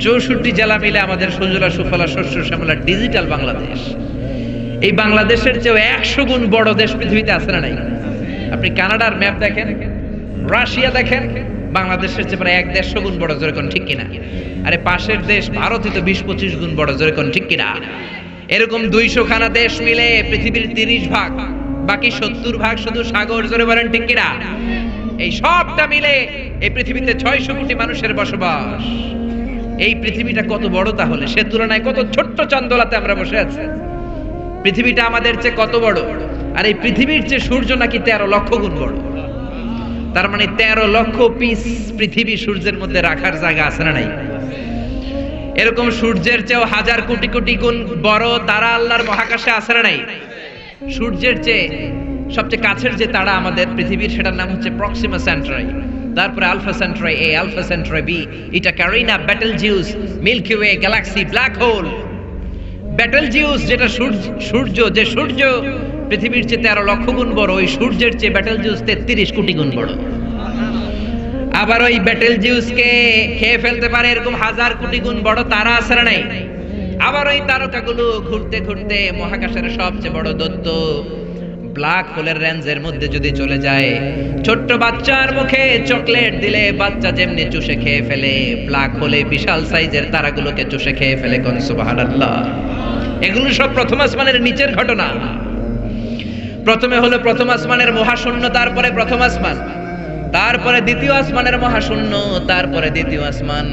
64 জেলা মিলে আমাদের সুজলা সুফলা শস্য শ্যামলা ডিজিটাল বাংলাদেশ। এই বাংলাদেশের চেয়ে 100 গুণ বড় দেশ পৃথিবীতে আছে না নাই? আপনি কানাডার ম্যাপ দেখেন, রাশিয়া দেখেন, বাংলাদেশের চেয়ে প্রায় 1-150 গুণ বড়। জোরে কোন ঠিক কিনা? আরে পাশের দেশ ভারতই তো 20-25 গুণ বড়। জোরে কোন ঠিক কিনা? এরকম 200 খানা দেশ মিলে পৃথিবীর 30 ভাগ, বাকি 70 ভাগ শুধু সাগর। জোরে বলেন ঠিক কিনা? এই সবটা মিলে এই পৃথিবীতে 600 কোটি মানুষের বসবাস। এই পৃথিবীটা কত বড় তাহলে? সে তুলনায় কত ছোট্ট চান্দোলাতে আমরা বসে আছি। পৃথিবীটা আমাদের চেয়ে কত বড়, আর এই পৃথিবীর চেয়ে সূর্য নাকি 13 লক্ষ গুণ বড়। তার মানে 13 লক্ষ পিস পৃথিবী সূর্যের মধ্যে রাখার জায়গা আছে না নাই? এরকম সূর্যের চেয়েও 1000 কোটি কোটি গুণ বড় তারা আল্লাহর মহাকাশে আছে না নাই? সূর্যের চেয়ে সবচেয়ে কাছের যে তারা আমাদের পৃথিবীর, সেটার নাম হচ্ছে প্রক্সিমা সেন্টারি, তারপরে Alpha Centauri A, Alpha Centauri B, এটা Carina, Betelgeuse, Milky Way, galaxy, black hole. Betelgeuse যেটা সূর্য, যে সূর্য পৃথিবীর চেয়ে 13 লক্ষ গুণ বড়, ওই সূর্যের চেয়ে বেটেলজিউস 33 কোটি গুণ বড়। আবার ওই বেটেলজিউসকে খেয়ে ফেলতে পারে এরকম 1000 কোটি গুণ বড় তারা আছে না নাই? আবার ওই তারকাগুলো ঘুরতে ঘুরতে মহাকাশের সবচেয়ে বড় দৈত্য ব্ল্যাক হোলের রেঞ্জের মধ্যে যদি চলে যায়, ছোট্ট বাচ্চার মুখে চকলেট দিলে বাচ্চা যেমনি চুষে খেয়ে ফেলে, ব্ল্যাক হোলে বিশাল সাইজের তারাগুলোকে চুষে খেয়ে ফেলে। কোন সুবহানাল্লাহ! এগুলো সব প্রথম আসমানের নিচের ঘটনা। প্রথমে হলো প্রথম আসমানের মহাশূন্য, তারপরে প্রথম আসমান, তারপরে দ্বিতীয় আসমানের মহাশূন্য, তারপরে দ্বিতীয় আসমান,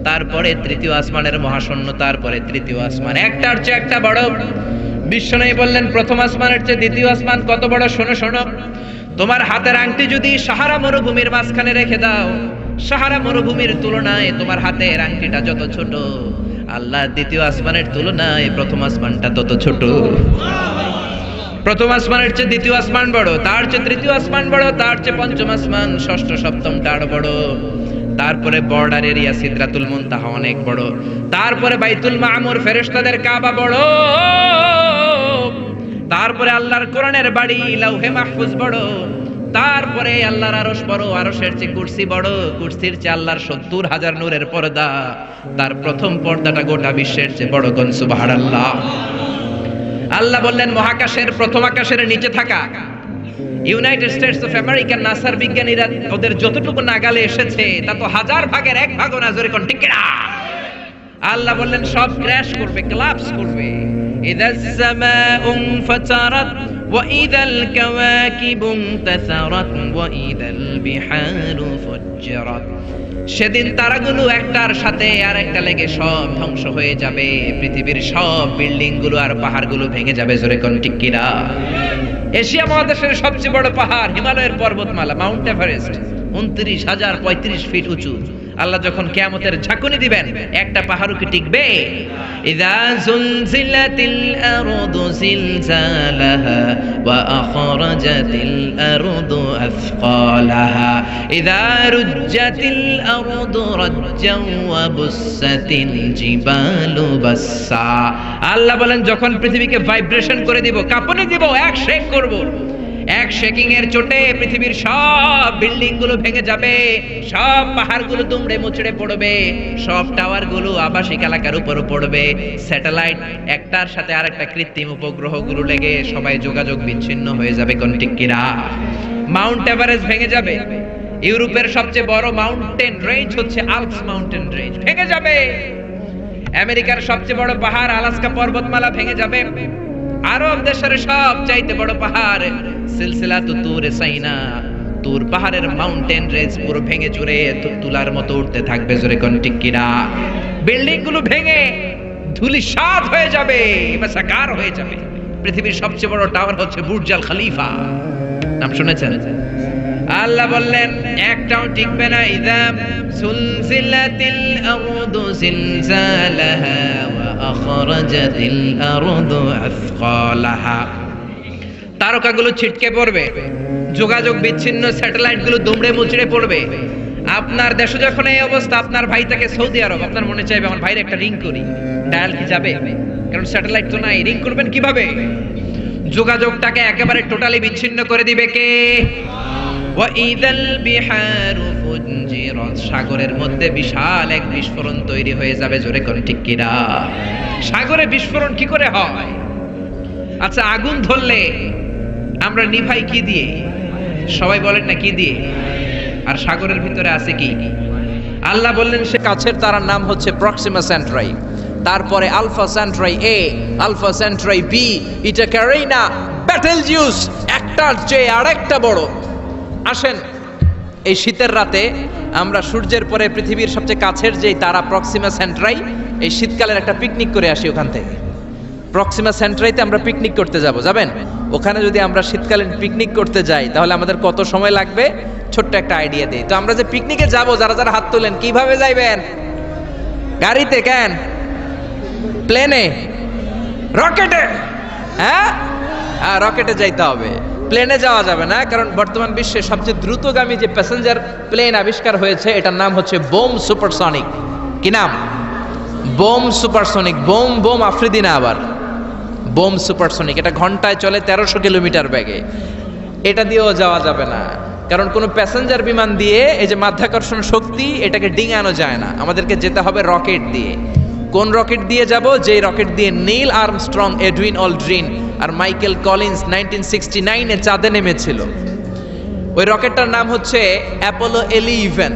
তারপরে তৃতীয় আসমানের মহাশূন্য, তারপরে তৃতীয় আসমান। একটার চেয়ে একটা বড়। বিশ্বনবী বললেন প্রথম আসমানের চেয়ে দ্বিতীয় আসমান কত বড়? শোনো শোনো, তোমার হাতের আংটি যদি সাহারা মরুভূমির মাঝখানে রেখে দাও, সাহারা মরুভূমির তুলনায় তোমার হাতের আংটিটা যত ছোট, আল্লাহ দ্বিতীয় আসমানের তুলনায় প্রথম আসমানটা তত ছোট। প্রথম আসমানের চেয়ে দ্বিতীয় আসমান বড়, তার চেয়ে তৃতীয় আসমান বড়, তার চেয়ে পঞ্চম আসমান, ষষ্ঠ সপ্তমটা আরো বড়, তারপরে বর্ডার এরিয়া সিদরাতুল মুনতাহা অনেক বড়, তারপরে বাইতুল মামুর ফেরেশতাদের কাবা বড়, তারপরে আল্লাহর কোরআনের বাড়ি লাউহে মাহফুজ বড়, তারপরে আল্লাহর আরশ বড়, আরশের চেয়ে কুরসি বড়, কুরসির চেয়ে আল্লাহর 70,000 নূরের পর্দা, তার প্রথম পর্দাটা গোটা বিশ্বের চেয়ে বড়। কোন সুবহানাল্লাহ! আল্লাহ বললেন মহাকাশের প্রথম আকাশের নিচে থাকা ইউনাইটেড স্টেটস অফ আমেরিকা, নাসার বিজ্ঞানীরা ওদের যতটুকু নাগালে এসেছে তা তো 1000 ভাগের 1 ভাগও না। জোরে কোন ঠিক কিনা? আল্লাহ বললেন সব ক্র্যাশ করবে, কোলাপস করবে। ইযাস সামাউ ফাতারাত ওয়া ইযাল কাওয়াকিবু ইনতাসারাত ওয়া ইযাল বিহারু ফুজ্জিরাত। সেদিন তারাগুলো একটার সাথে আরেকটা লেগে সব ধ্বংস হয়ে যাবে, পৃথিবীর সব বিল্ডিং গুলো আর পাহাড়গুলো ভেঙে যাবে। জোরে কোন ঠিক কিনা? এশিয়া মহাদেশের সবচেয়ে বড় পাহাড় হিমালয়ের পর্বতমালা মাউন্ট এভারেস্ট 29,035 ফিট উঁচু। আল্লাহ যখন কিয়ামতের ঝাঁকুনি দিবেন একটা পাহাড়ও কি টিকবে? ইযা যুলজিলাতিল আরদু জিলজালাহা ওয়া আখরাজাতিল আরদু আসকালাহা ইযা রুজ্জাতিল আরদু রাজ্জান ওয়া বুসাতিল জিবালু বাসসা। আল্লাহ বলেন যখন পৃথিবীকে ভাইব্রেশন করে দিব, কাঁপুনি দিব, এক শেক করব, এক শেকিং এর চোটে পৃথিবীর সব বিল্ডিং গুলো ভেঙে যাবে, সব পাহাড়গুলো দুমড়ে মুচড়ে পড়বে, সব টাওয়ার গুলো আবাসিক এলাকার উপর পড়বে, স্যাটেলাইট একটার সাথে আরেকটা কৃত্রিম উপগ্রহ গুলো লেগে সবাই যোগাযোগ বিচ্ছিন্ন হয়ে যাবে। কোন ঠিক কিনা? মাউন্ট এভারেস্ট ভেঙে যাবে। ইউরোপের সবচেয়ে বড় মাউন্টেন রেঞ্জ হচ্ছে আল্পস মাউন্টেন রেঞ্জ, ভেঙে যাবে। আমেরিকার সবচেয়ে বড় পাহাড় আলাস্কা পর্বতমালা ভেঙে যাবে। আরব দেশের সব চাইতে বড় পাহাড় সিলসিলাতু তুরে সাইনা, তুর পাহাড়ের মাউন্টেন রেঞ্জ পুরো ভেঙে চুরে তুলার মতো উঠতে থাকবে। জোরে কোন ঠিক কিনা? বিল্ডিং গুলো ভেঙে ধূলিসাৎ হয়ে যাবে, মাসাকার হয়ে যাবে। পৃথিবীর সবচেয়ে বড় টাওয়ার হচ্ছে বুর্জ আল খলিফা, নাম শুনেছেন? আল্লাহ বললেন একটাও টিকবে না। ইযা সুলজিলাতিল আরদু জিলজালাহা ওয়া আখরাজাতিল আরদু আসকালাহা। তারকাগুলো ছিটকে পড়বে, যোগাযোগ বিচ্ছিন্ন, স্যাটেলাইট গুলো দুমড়ে মুচড়ে পড়বে। আপনার দেশে যখন এই অবস্থা, আপনার ভাই থাকে সৌদি আরব, আপনার মনে চাইবে আমার ভাইয়ের একটা রিং করি, ডায়াল কি যাবে? কারণ স্যাটেলাইট তো নাই, রিং করবেন কিভাবে? যোগাযোগটাকে একেবারে টোটালি বিচ্ছিন্ন করে দিবে কে? ওয়া ইযাল বিহারু ফুজ্জিরাত। সাগরের মধ্যে বিশাল এক বিস্ফোরণ তৈরি হয়ে যাবে। জোরে কোন ঠিক কিনা? সাগরে বিস্ফোরণ কি করে হয়? আচ্ছা, আগুন ধরলে আমরা নিভাই কি দিয়ে? সবাই বলেন না কি দিয়ে? আর সাগরের ভিতরে আছে কি? আল্লাহ বললেন সে কাছের তারার নাম হচ্ছে প্রক্সিমা সেন্ট্রাই, তারপরে আলফা সেন্ট্রাই এ, আলফা সেন্ট্রাই বি, ইটা ক্যারিনা, ব্যাটেলজিউস, একটার চেয়ে আরেকটা বড়। আসেন এই শীতের রাতে আমরা সূর্যের পরে পৃথিবীর সবচেয়ে কাছের যেই তারা প্রক্সিমা সেন্ট্রাই, এই শীতকালের একটা পিকনিক করে আসি ওখান থেকে। প্রক্সিমা সেন্ট্রাইতে আমরা পিকনিক করতে যাবেন? ওখানে যদি আমরা শীতকালীন পিকনিক করতে যাই তাহলে আমাদের কত সময় লাগবে? ছোট্ট একটা আইডিয়া দেই তো। আমরা যে পিকনিকে যাব, যারা যারা হাত তোলেন, কিভাবে যাইবেন? গাড়িতে? কেন? প্লেনে? রকেটে? হ্যাঁ, রকেটে যাইতে হবে, প্লেনে যাওয়া যাবে না। কারণ বর্তমান বিশ্বে সবচেয়ে দ্রুতগামী যে প্যাসেঞ্জার প্লেন আবিষ্কার হয়েছে এটার নাম হচ্ছে বোম সুপারসনিক। কি নাম? Bomb supersonic. Bomb bomb Afridi না, আবার বোম সুপারসনিক। এটা ঘন্টায় চলে 1300 কিলোমিটার বেগে। এটা দিয়েও যাওয়া যাবে না, কারণ কোনো প্যাসেঞ্জার বিমান দিয়ে এই যে মাধ্যাকর্ষণ শক্তি, এটাকে ডিঙানো যায় না। আমাদেরকে যেতে হবে রকেট দিয়ে। কোন রকেট দিয়ে যাব? যেই রকেট দিয়ে নীল আর্মস্ট্রং, এডউইন অলড্রিন আর মাইকেল কলিন্স 1969-এ চাঁদে নেমেছিল। ওই রকেটটার নাম হচ্ছে অ্যাপোলো 11।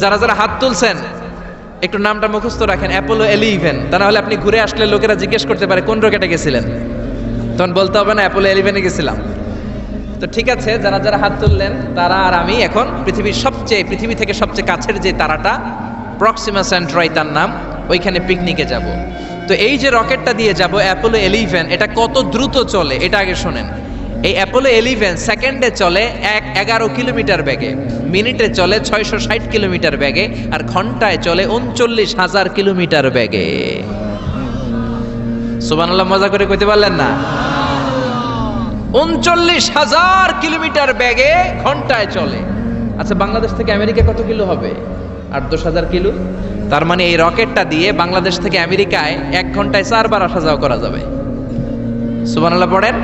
যারা যারা হাত তুলছেন একটু নামটা মুখস্থ রাখেন, অ্যাপোলো 11। তা না হলে আপনি ঘুরে আসলে লোকেরা জিজ্ঞেস করতে পারে কোন রকেটে গেছিলেন, তখন বলতে হবে না অ্যাপোলো 11-এ গেছিলাম। তো ঠিক আছে, যারা যারা হাত তুললেন তারা আর আমি এখন পৃথিবী থেকে সবচেয়ে কাছের যে তারাটা প্রক্সিমা সেন্ট্রাই তার নাম, ওইখানে পিকনিকে যাব। তো এই যে রকেটটা দিয়ে যাব অ্যাপোলো 11, এটা কত দ্রুত চলে এটা আগে শোনেন। এই অ্যাপোলো 11 সেকেন্ডে চলে 11 কিলোমিটার বেগে, মিনিটে চলে 660 কিলোমিটার বেগে, আর ঘন্টায় চলে 39,000 কিলোমিটার বেগে। সুবহানাল্লাহ, মজা করে কইতে পারলেন না? 39,000 কিলোমিটার বেগে ঘন্টায় চলে। আচ্ছা, বাংলাদেশ থেকে আমেরিকা কত কিলো হবে? 8-10,000 কিলো। তার মানে এই রকেটটা দিয়ে বাংলাদেশ থেকে আমেরিকায় 1 ঘন্টায় 4 বার আসা যাওয়া করা যাবে। সুবহানাল্লাহ পড়েন।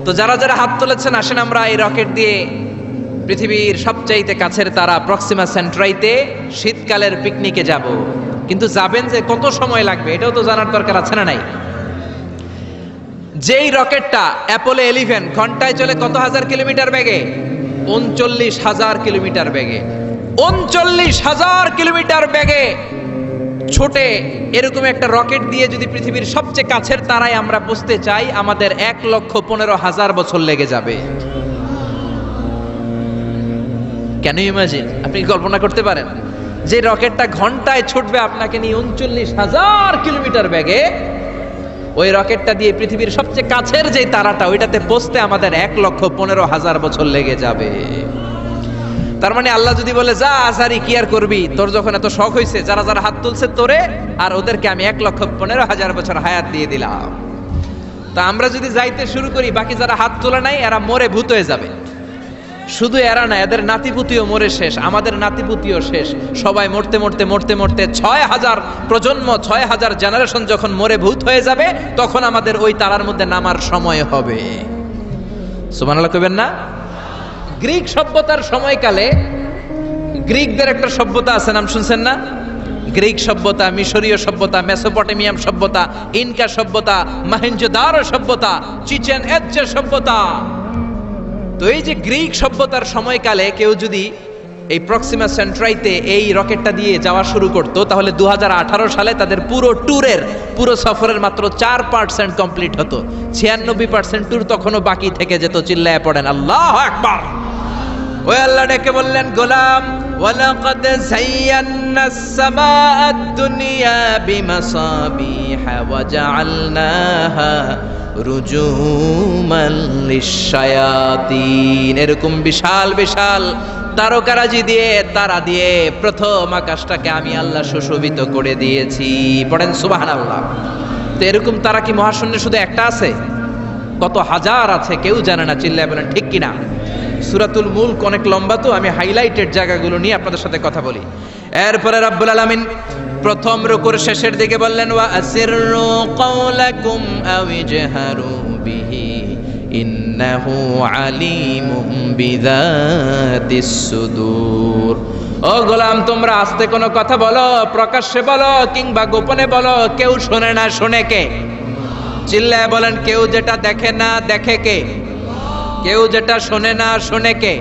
তো যারা যারা হাত তুলেছেন, আসেন আমরা এই রকেট দিয়ে পৃথিবীর সবচাইতে কাছের তারা প্রক্সিমা সেন্ট্রাইতে শীতকালের পিকনিকে যাব। কিন্তু যাবেন যে কত সময় লাগবে এটাও তো জানার দরকার আছে না নাই? যেই রকেটটা অ্যাপোলো 11 ঘন্টায় চলে কত হাজার কিলোমিটার বেগে? 39,000 কিলোমিটার বেগে। 39,000 কিলোমিটার বেগে ছোটে এরকম একটা রকেট দিয়ে যদি পৃথিবীর সবচেয়ে কাছের তারায় আমরা পৌঁছতে চাই, আমাদের 1,15,000 বছর লেগে যাবে। Can you imagine? আপনি কি কল্পনা করতে পারেন যে রকেটটা ঘন্টায় ছুটবে আপনাকে নিয়ে 39,000 কিলোমিটার বেগে, ওই রকেটটা দিয়ে পৃথিবীর সবচেয়ে কাছের যে তারাটা ওইটাতে পৌঁছতে আমাদের 1,15,000 বছর লেগে যাবে। তার মানে আল্লাহ যদি বলে যা আজারি কি আর করবি, তোর যখন এত শখ হয়েছে, যারা যারা হাত তুলছে তোরে আর ওদেরকে আমি 1,15,000 বছর হায়াত দিয়ে দিলাম। তা আমরা যদি যাইতে শুরু করি, বাকি যারা হাত তোলা নাই এরা মরে ভূত হয়ে যাবে। শুধু এরা না, এদের নাতিপুতিও মরে শেষ, আমাদের নাতিপুতিও শেষ। সবাই মরতে মরতে মরতে মরতে 6,000 প্রজন্ম, 6,000 জেনারেশন যখন মরে ভূত হয়ে যাবে, তখন আমাদের ওই তারার মধ্যে নামার সময় হবে। সুবহানাল্লাহ কইবেন না? গ্রিক সভ্যতার সময়কালে গ্রিকদের একটা সভ্যতা আছে, নাম শুনছেন না? গ্রিক সভ্যতা, মিশরীয় সভ্যতা, মেসোপটেমিয়াম সভ্যতা, ইনকা সভ্যতা, মহেঞ্জোদারো সভ্যতা, চিচেন ইৎজা সভ্যতা। তো এই যে গ্রিক সভ্যতার সময়কালে কেউ যদি এই প্রক্সিমা সেন্ট্রাইতে এই রকেটটা দিয়ে যাওয়া শুরু করতো, তাহলে 2018 সালে তাদের পুরো ট্যুরের, পুরো সফরের মাত্র 4% কমপ্লিট হতো। 96% ট্যুর তখনও বাকি থেকে যেত। চিল্লায় পড়েন আল্লাহু আকবার। ওই আল্লাহ ডেকে বললেন, গোলাম ওয়ালাকাদ যায়্যানাস সামাআদ দুনিয়া বিমাসাবিহা ওয়া জাআলনাহা রুজুমান লিশ-শায়াতিন। এরকম বিশাল বিশাল তারকারাজি দিয়ে, তারা দিয়ে প্রথম আকাশটাকে আমি আল্লাহ সুশোভিত করে দিয়েছি। পড়েন সুবহানাল্লাহ। তো এরকম তারা কি মহাশূন্যে শুধু একটা আছে? কত হাজার আছে কেউ জানে না। চিল্লায় বলেন ঠিক কিনা? সূরাতুল মুলক অনেক লম্বা, তো আমি হাইলাইটেড জায়গাগুলো নিয়ে আপনাদের সাথে কথা বলি। এরপরে রাব্বুল আলামিন প্রথম রুকুর শেষের দিকে বললেন, ওয়া আসিররু কাওলাকুম আও ইজহারু বিহি ইন্নাহু আলিমুম বিযাতিস সুদূর। ও গোলাম, তোমরা আস্তে কোনো কথা বলো, প্রকাশ্যে বলো কিংবা গোপনে বলো, কেউ শোনে না, শোনে কে? চিল্লায় বলেন, কেউ যেটা দেখে না দেখে কে? কেউ যেটা শোনে না শোনে কে?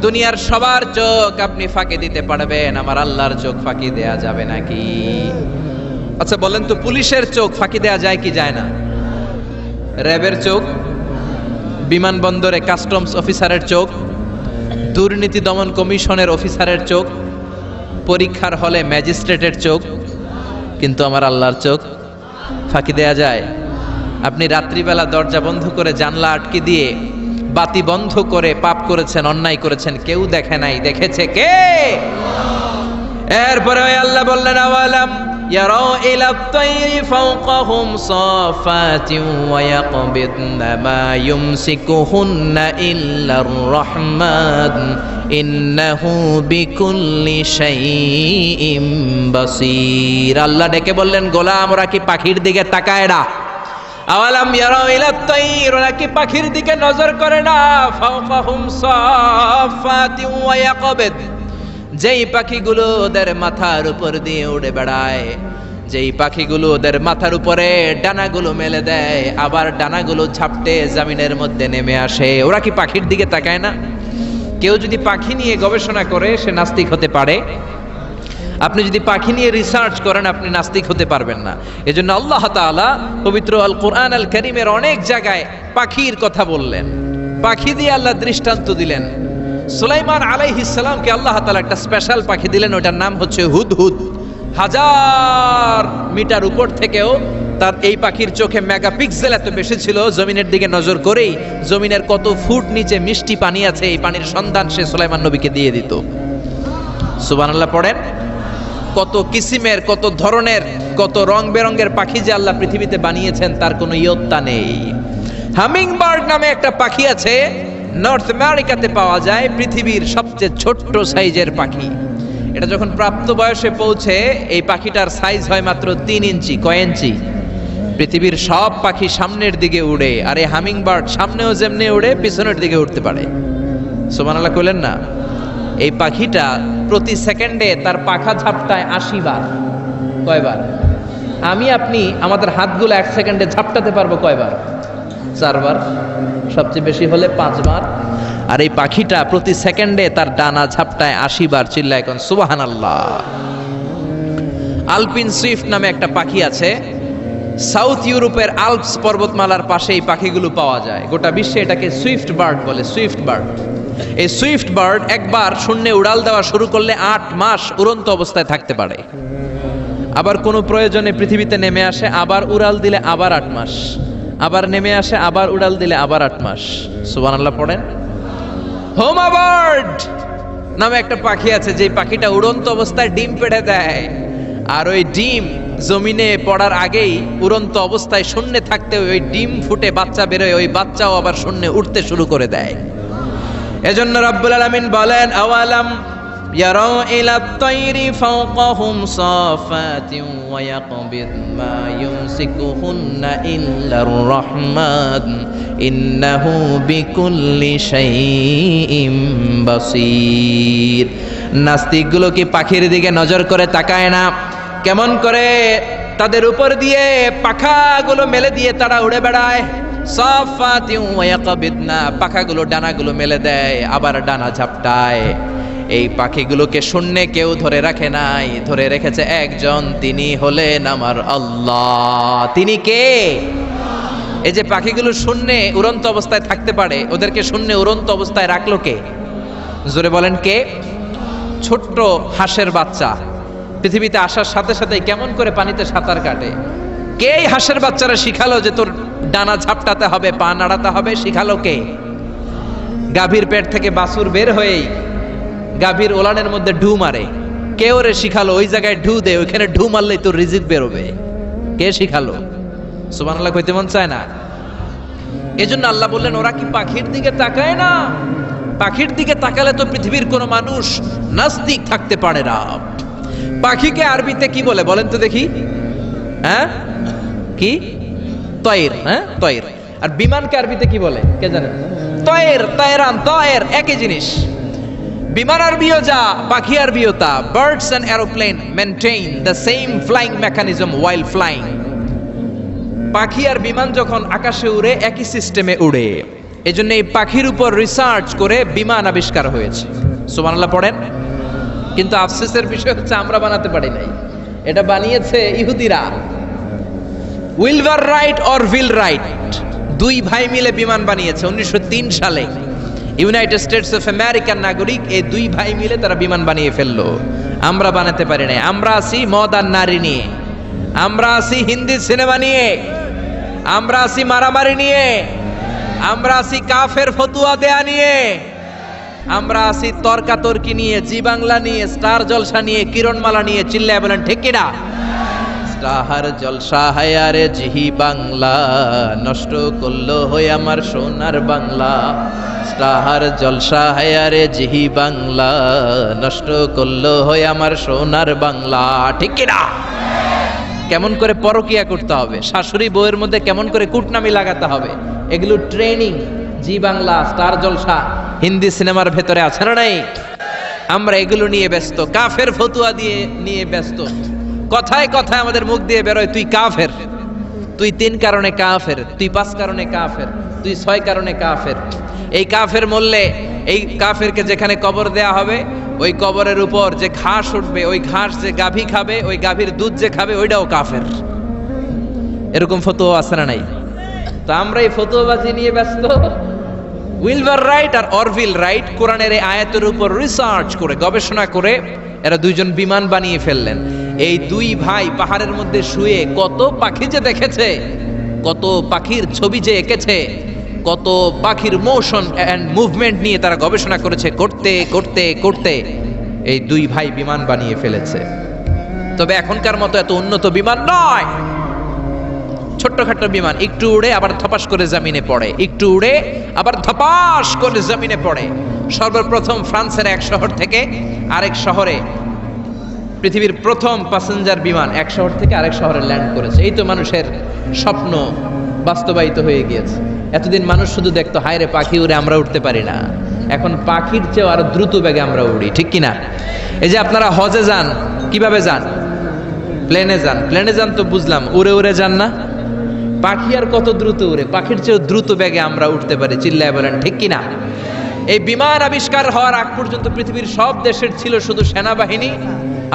দুনিয়ার সবার চোখ আপনি ফাঁকি দিতে পারবেন, আমার আল্লাহর চোখ ফাঁকি দেয়া যাবে নাকি? আচ্ছা বলেন তো, পুলিশের চোখ ফাঁকি দেয়া যায় কি যায় না? র্যাবের চোখ, বিমানবন্দরে কাস্টমস অফিসারের চোখ, দুর্নীতি দমন কমিশনের অফিসারের চোখ, পরীক্ষার হলে ম্যাজিস্ট্রেটের চোখ, কিন্তু আমার আল্লাহর চোখ ফাঁকি দেয়া যায়? আপনি রাত্রিবেলা দরজা বন্ধ করে, জানলা আটকে দিয়ে, বাতি বন্ধ করে পাপ করেছেন, অন্যায় করেছেন, কেউ দেখে নাই, দেখেছে কে? এরপরে আল্লাহ বললেন, আওয়ালাম ইয়ারাউ ইলাত তায়রি ফাওকাহুম সাফাতিন ওয়া ইয়াকবিদনা মা ইউমসিকুহুন্না ইল্লার রাহমান ইন্নাহু বিকুল্লি শাইইন বাসীর। আল্লাহ ডেকে বললেন, গোলাম ওরা কি পাখির দিকে তাকায় না? আওয়ালাম ইয়ারাউ ইলাত তায়র, ওরা কি পাখির দিকে নজর করে না? ফাওকাহুম সাফাতিন ওয়া ইয়াকবিদ, যেই পাখিগুলো ওদের মাথার উপর দিয়ে উড়ে বেড়ায়, যেই পাখিগুলো ওদের মাথার উপরে ডানাগুলো মেলে দেয়, আবার ডানাগুলো ঝাপটে জমিনের মধ্যে নেমে আসে, ওরা কি পাখির দিকে তাকায় না? কেউ যদি পাখি নিয়ে গবেষণা করে সে নাস্তিক হতে পারে। আপনি যদি পাখি নিয়ে রিসার্চ করেন আপনি নাস্তিক হতে পারবেন না। এজন্য আল্লাহ তাআলা পবিত্র আল কোরআন আল কারীমের অনেক জায়গায় পাখির কথা বললেন, পাখি দিয়ে আল্লাহ দৃষ্টান্ত দিলেন। সুলাইমান আলাইহিস সালামকে আল্লাহ তাআলা একটা স্পেশাল পাখি দিলেন, ওটার নাম হচ্ছে হুদহুদ। 1000 মিটার উপর থেকেও তার এই পাখির চোখে মেগাপিক্সেল এত বেশি ছিল, জমিনের দিকে নজর করেই জমিনের কত ফুট নিচে মিষ্টি পানি আছে এই পানির সন্ধান সে সুলাইমান নবীকে দিয়ে দিত। সুবহানাল্লাহ পড়েন। কত কিসিমের, কত ধরনের, কত রং বেরঙের পাখি যে আল্লাহ পৃথিবীতে বানিয়েছেন তার কোনো ইয়ত্তা নেই। হামিং বার্ড নামে একটা পাখি আছে, নর্থ আমেরিকাতে পাওয়া যায়, পৃথিবীর সবচেয়ে ছোট্ট সাইজের পাখি। এটা যখন প্রাপ্ত বয়সে পৌঁছে এই পাখিটার সাইজ হয় মাত্র 3 ইঞ্চি। কয় ইঞ্চি? পৃথিবীর সব পাখি সামনের দিকে উড়ে, আর এই হামিং বার্ড সামনেও যেমনি উড়ে পিছনের দিকে উঠতে পারে। সুবহানাল্লাহ কইলেন না? এই পাখিটা প্রতি সেকেন্ডে তার পাখা ঝাপটায় 80 বার। কয়বার? আমি আপনি আমাদের হাতগুলো 1 সেকেন্ডে ঝাপটাতে পারবো কয়বার? 4 বার, সবচেয়ে বেশি হলে 5 বার। আর এই পাখিটা প্রতি সেকেন্ডে তার ডানা ঝাপটায় 80 বার। চিল্লায় এখন সুবহানাল্লাহ। আলপিন সুইফট নামে একটা পাখি আছে, সাউথ ইউরোপের আল্পস পর্বতমালার পাশে এই পাখিগুলো পাওয়া যায়। গোটা বিশ্বে এটাকে সুইফট বার্ড বলে, সুইফট বার্ড। এই সুইফট বার্ড একবার শূন্যে উড়াল দেওয়া শুরু করলে 8 মাস উড়ন্ত অবস্থায় থাকতে পারে। আবার কোনো প্রয়োজনে পৃথিবীতে নেমে আসে, আবার উড়াল দিলে আবার 8 মাস, আবার নেমে আসে, আবার উড়াল দিলে আবার 8 মাস। সুবহানাল্লাহ পড়েন। হোমা বার্ড নামে একটা পাখি আছে, যে পাখিটা উড়ন্ত অবস্থায় ডিম পেড়ে দেয়, আর ওই ডিম জমিনে পড়ার আগেই উড়ন্ত অবস্থায় শূন্যে থাকতে ওই ডিম ফুটে বাচ্চা বেরোয়, ওই বাচ্চাও আবার শূন্যে উঠতে শুরু করে দেয়। এজন্য রাব্বুল আলামিন বলেন, আওয়ালাম ইয়ারাউ ইলাত তায়রি ফাওকাহুম সাফাতিন ওয়া ইয়াকবিদ মা ইউমসিকুহুন্না ইল্লার রাহমান ইন্নাহু বিকুল্লি শাইইন বাসীর। নাস্তিকগুলো কি পাখির দিকে নজর করে তাকায় না? কেমন করে তাদের উপর দিয়ে পাখাগুলো মেলে দিয়ে তারা উড়ে বেড়ায়। সাফাতিন ওয়া ইয়াকবিদনা, পাখাগুলো ডানাগুলো মেলে দেয়, আবার ডানা ঝাপটায়। এই পাখিগুলোকে শূন্যে কেউ ধরে রাখে নাই, ধরে রেখেছে একজন, তিনি হলেন আমার আল্লাহ। তিনি কে? এই যে পাখিগুলো শূন্যে উড়ন্ত অবস্থায় থাকতে পারে, ওদেরকে শূন্যে উড়ন্ত অবস্থায় রাখলো কে? জোরে বলেন কে? ছোট্ট হাঁসের বাচ্চা পৃথিবীতে আসার সাথে সাথে কেমন করে পানিতে সাঁতার কাটে? কে এই হাঁসের বাচ্চারা শিখালো যে তোর ডানা ঝাপটাতে হবে, পা নাড়াতে হবে? শিখালো কে? গাভীর পেট থেকে বাছুর বের হয়েই গাভীর ওলানের মধ্যে ঢু মারে, কে ওরে শিখালো ওই জায়গায় ঢু দে, ওইখানে ঢু মারলেই তোর রিজিক বেরোবে? কে শিখালো? সুবহানাল্লাহ কইতে মন চায় না? এজন্য আল্লাহ বললেন, ওরা কি পাখির দিকে তাকায় না? পাখির দিকে তাকালে তো পৃথিবীর কোনো মানুষ নাস্তিক থাকতে পারে না। পাখিকে আরবিতে কি বলে বলেন তো দেখি? হ্যাঁ, কি? তয়ের। হ্যাঁ, তয়ের। আর বিমানকে আরবিতে কি বলে কে জানেন? তয়ের, তয়রান, তয়ের একই জিনিস। বিমান আরবিও যা, পাখি আরবিও তা। Birds and aeroplane maintain the same flying mechanism while flying. পাখি আর বিমান যখন আকাশে উড়ে একই সিস্টেমে উড়ে। এজন্য এই পাখির উপর রিসার্চ করে বিমান আবিষ্কার হয়েছে। সুবহানাল্লাহ পড়েন। কিন্তু আফসোসের বিষয় হচ্ছে আমরা বানাতে পারি নাই, এটা বানিয়েছে ইহুদিরা। উইলভার রাইট অর উইল রাইট, দুই ভাই মিলে বিমান বানিয়েছে 1903 সালে। ইউনাইটেড স্টেটস অফ আমেরিকার নাগরিক, এই দুই ভাই মিলে তারা বিমান বানিয়ে ফেললো। আমরা বানাতে পারি নাই। আমরা আছি মদ আর নারী নিয়ে, আমরা আছি হিন্দি সিনেমা নিয়ে, আমরা আছি মারামারি নিয়ে, আমরা আছি কাফের ফতুয়া দেয়া নিয়ে, আমরা আছি তর্কাতর্কি নিয়ে, জি বাংলা নিয়ে, স্টার জলসা নিয়ে, কিরণমালা নিয়ে। চিল্লায় বলেন ঠিক কিনা? স্টার জলসা হায়ারে জি বাংলা, নষ্ট করলো হয়ে আমার সোনার বাংলা। স্টার জলসা হায়ারে জি বাংলা, নষ্ট করলো হয়ে আমার সোনার বাংলা। ঠিক কিনা? কেমন করে পরকিয়া করতে হবে, শাশুড়ি বউয়ের মধ্যে কেমন করে কুটনামি লাগাতে হবে, এগুলো ট্রেনিং জি বাংলা, স্টার জলসা, হিন্দি সিনেমার ভেতরে আছে না নাই? আমরা এগুলো নিয়ে ব্যস্ত, কাফের ফতুয়া দিয়ে নিয়ে ব্যস্ত। কথায় কথায় আমাদের মুখ দিয়ে বেরোয়, তুই কাফের, তুই 3 কারণে কাফের, তুই 5 কারণে কাফের, তুই 6 কারণে কাফের। এই কাফের মরলে এই কাফেরকে যেখানে কবর দেয়া হবে, ওই কবরের উপর যে ঘাস উঠবে, ওই ঘাস যে গাভী খাবে, ওই গাভীর দুধ যে খাবে, ওইটাও কাফের। এরকম ফতোয়া আছে না নাই? তো আমরা এই ফতোয়াবাজি নিয়ে ব্যস্ত। উইলভার রাইট আর অরভিল রাইট কোরআনের এই আয়াতের উপর রিসার্চ করে, গবেষণা করে এরা দুইজন বিমান বানিয়ে ফেললেন। এই দুই ভাই পাহাড়ের মধ্যে শুয়ে কত পাখি যে দেখেছে, কত পাখির ছবি যে এঁকেছে, কত পাখির মোশন এন্ড মুভমেন্ট নিয়ে তারা গবেষণা করেছে। করতে করতে করতে এই দুই ভাই বিমান বানিয়ে ফেলেছে। তবে এখনকার মতো এত উন্নত বিমান নয়, ছোট্টখাট্ট বিমান, একটু উড়ে আবার ধপাস করে জমিনে পড়ে, একটু উড়ে আবার ধপাস করে জমিনে পড়ে। সর্বপ্রথম ফ্রান্সের এক শহর থেকে আরেক শহরে পৃথিবীর প্রথম প্যাসেঞ্জার বিমান এক শহর থেকে আরেক শহরে ল্যান্ড করেছে। এই তো মানুষের স্বপ্ন বাস্তবায়িত হয়ে গিয়েছে। এতদিন মানুষ শুধু দেখতো হায় রে পাখি উড়ে, আমরা উঠতে পারি না। এখন পাখির চেয়ে আরো দ্রুত বেগে আমরা উড়ি, ঠিক কিনা? এই যে আপনারা হজে যান, কিভাবে যান? প্লেনে যান। প্লেনে যান তো বুঝলাম, উড়ে উড়ে যান না? পাখি আর কত দ্রুত উড়ে, পাখির চেয়ে দ্রুত বেগে আমরা উঠতে পারি। চিল্লায় বলেন ঠিক কিনা? এই বিমান আবিষ্কার হওয়ার আগ পর্যন্ত পৃথিবীর সব দেশের ছিল শুধু সেনাবাহিনী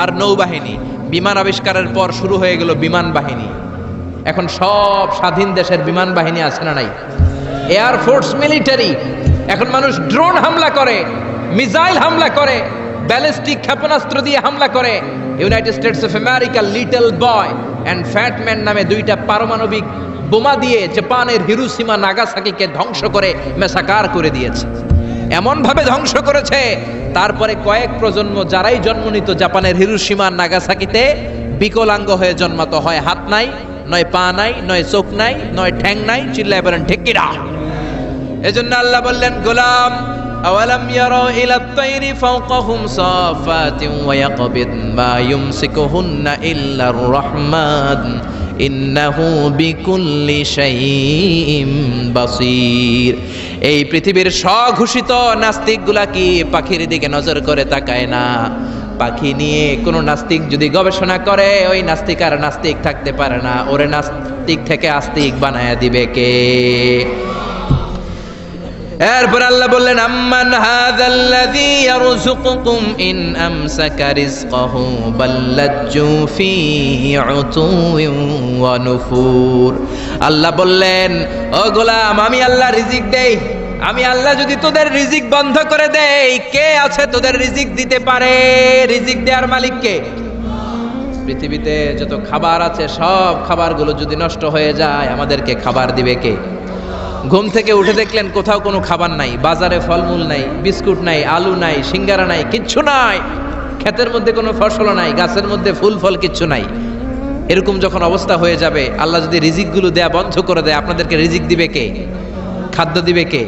আর নৌবাহিনী। বিমান আবিষ্কারের পর শুরু হয়ে গেল বিমান বাহিনী। এখন সব স্বাধীন দেশের বিমান বাহিনী আছে না নাই? Air force, military. এখন মানুষ ড্রোন হামলা করে, মিসাইল হামলা করে, ব্যালিস্টিক ক্ষেপণাস্ত্র দিয়ে হামলা করে। United states of America little boy and fat man নামে দুইটা পারমাণবিক বোমা দিয়ে জাপানের হিরোশিমা নাগাসাকিকে ধ্বংস করে মেসাকার করে দিয়েছে। এমন ভাবে ধ্বংস করেছে, তারপরে কয়েক প্রজন্ম যারাই জন্ম নিত জাপানের হিরোশিমা নাগাসাকিতে বিকলাঙ্গ হয়ে জন্মাতো, হয় হাত নাই, নয় পা নাই, নয় চোখ নাই, নয় ঠ্যাং নাই। চিল্লায় বলেন ঠিক কিনা? এজন্য আল্লাহ বললেন, গোলাম আওয়ালাম ইয়ারাউ ইলাত তাইরি ফাওকাহুম সাফাতিন ওয়া ইয়াকবিদ মা ইউমসিকুহুন্না ইল্লার রহমান ইন্নাহু বিকুল্লি শাইইন বাসীর। এই পৃথিবীর স্বঘোষিত নাস্তিকগুলা কি পাখির দিকে নজর করে তাকায় না? পাখি নিয়ে কোন নাস্তিক যদি গবেষণা করে, ওই নাস্তিক আর নাস্তিক থাকতে পারে না, ওরে নাস্তিক থেকে আস্তিক বানায়া দিবে কে? এরপর আল্লাহ বললেন, আম্মান হাযাল্লাযী ইয়ারযুকুকুম ইন আমসাকা রিজকাহু বাল্লাজ্জু ফী উতুওয়িন ওয়া নুফুর। আল্লাহ বললেন, ও গোলাম, আমি আল্লাহ রিজিক দেই। আমি আল্লাহ যদি তোদের রিজিক বন্ধ করে দেই, কে আছে তোদের রিজিক দিতে পারে? রিজিক দেওয়ার মালিক কে? পৃথিবীতে যত খাবার আছে সব খাবারগুলো যদি নষ্ট হয়ে যায়, আমাদেরকে খাবার দিবে কে? ঘুম থেকে উঠে দেখলেন কোথাও কোনো খাবার নাই, বাজারে ফলমূল নাই, বিস্কুট নাই, আলু নাই, সিঙ্গারা নাই, কিচ্ছু নাই, ক্ষেতের মধ্যে কোনো ফসল নাই, গাছের মধ্যে ফুল ফল কিচ্ছু নাই। এরকম যখন অবস্থা হয়ে যাবে, আল্লাহ যদি রিজিকগুলো দেয়া বন্ধ করে দেয়, আপনাদেরকে রিজিক দিবে কে? খাদ্য দিবে কে?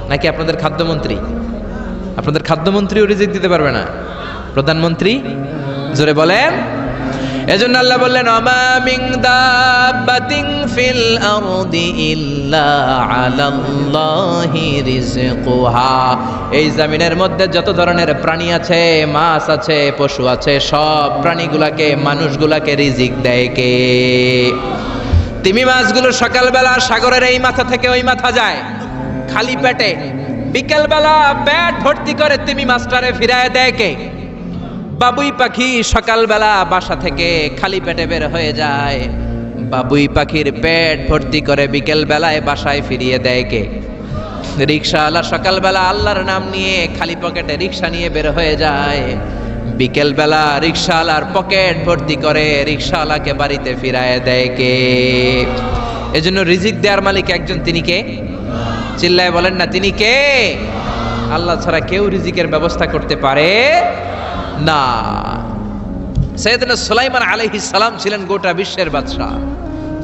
নাকি আপনাদের খাদ্যমন্ত্রী? আপনাদের খাদ্যমন্ত্রীও রিজিক দিতে পারবে না? প্রধানমন্ত্রী? জোরে বলেন। এজন্য আল্লাহ বললেন, আমা মিন দাব্বাতিন ফিল আরদি ইল্লা আলাল্লাহি রিজকুহা। এই জমিনের মধ্যে যত ধরনের প্রাণী আছে, মাছ আছে, পশু আছে, সব প্রাণীগুলাকে, মানুষগুলাকে রিজিক দেয় কে? তিমি মাছগুলো সকালবেলা সাগরের এই মাথা থেকে ওই মাথা যায় খালি পেটে, বিকেলবেলা পেট ভর্তি করে তিমি মাছটারে ফিরায় দেয় কে? বাবুই পাখি সকালবেলা বাসা থেকে খালি পেটে বের হয়ে যায়, বাবুই পাখির পেট ভর্তি করে বিকেল বেলায় বাসায় ফিরিয়ে দেয় কে? রিকশাওয়ালা সকালবেলা আল্লাহর নাম নিয়ে খালি পকেটে রিকশা নিয়ে বের হয়ে যায়, বিকেল বেলা রিকশাওয়ালার পকেট ভর্তি করে রিকশাওয়ালাকে বাড়িতে ফিরায় দেয় কে? এজন্য রিজিক দেওয়ার মালিক একজন, তিনি কে? চিল্লায় বলেন না, তিনি কে? আল্লাহ ছাড়া কেউ রিজিকের ব্যবস্থা করতে পারে না। সাইয়েদনা সুলাইমান আলাইহিস সালাম ছিলেন গোটা বিশ্বের বাদশা।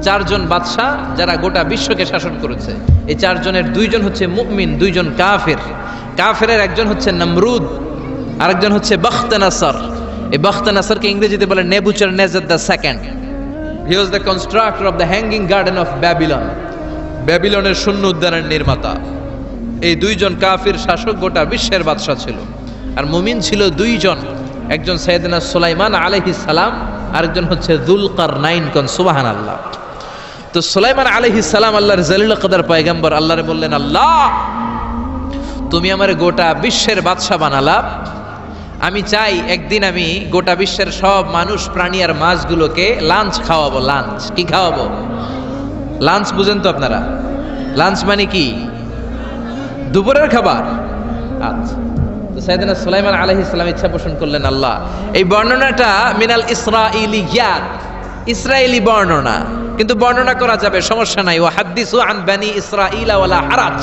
চারজন বাদশা যারা গোটা বিশ্বকে শাসন করেছে, এই চারজনের দুইজন হচ্ছে মুমিন, দুইজন কাফের। কাফেরের একজন হচ্ছে নমরুদ, আরেকজন হচ্ছে বখতনাসর। এই বখতনাসরকে ইংরেজিতে বলে Nebuchadnezzar the second. He was the constructor of the hanging garden of Babylon. ব্যাবিলনের শূন্য উদ্যানের নির্মাতা। এই দুইজন কাফির শাসক গোটা বিশ্বের বাদশা ছিল। আর মুমিন ছিল দুইজন, একজন সাইয়েদনা সুলাইমান আলাইহিস সালাম, আরেকজন হচ্ছে যুলকারনাইন। কোন সুবহানাল্লাহ। তো সুলাইমান আলাইহিস সালাম আল্লাহর জলিল কদর পয়গম্বর, আল্লাহরে বললেন, আল্লাহ তুমি আমারে গোটা বিশ্বের বাদশা বানালা, আমি চাই একদিন আমি গোটা বিশ্বের সব মানুষ, প্রাণী আর মাছগুলোকে লাঞ্চ খাওয়াবো। লাঞ্চ কি খাওয়াবো? লাঞ্চ বুঝেন তো আপনারা? লাঞ্চ মানে কি? দুপুরের খাবার। আচ্ছা, তো সাইয়েদনা সুলাইমান আলাইহিস সালাম ইচ্ছা পোষণ করলেন, আল্লাহ এই বর্ণনাটা মিনাল ইসরাইলিয়াত, ইসরায়েলি বর্ণনা, কিন্তু বর্ণনা করা যাবে, সমস্যা নাই। ওয়া হাদিসু আন বানি ইসরাঈলা ওয়ালা হারাজ,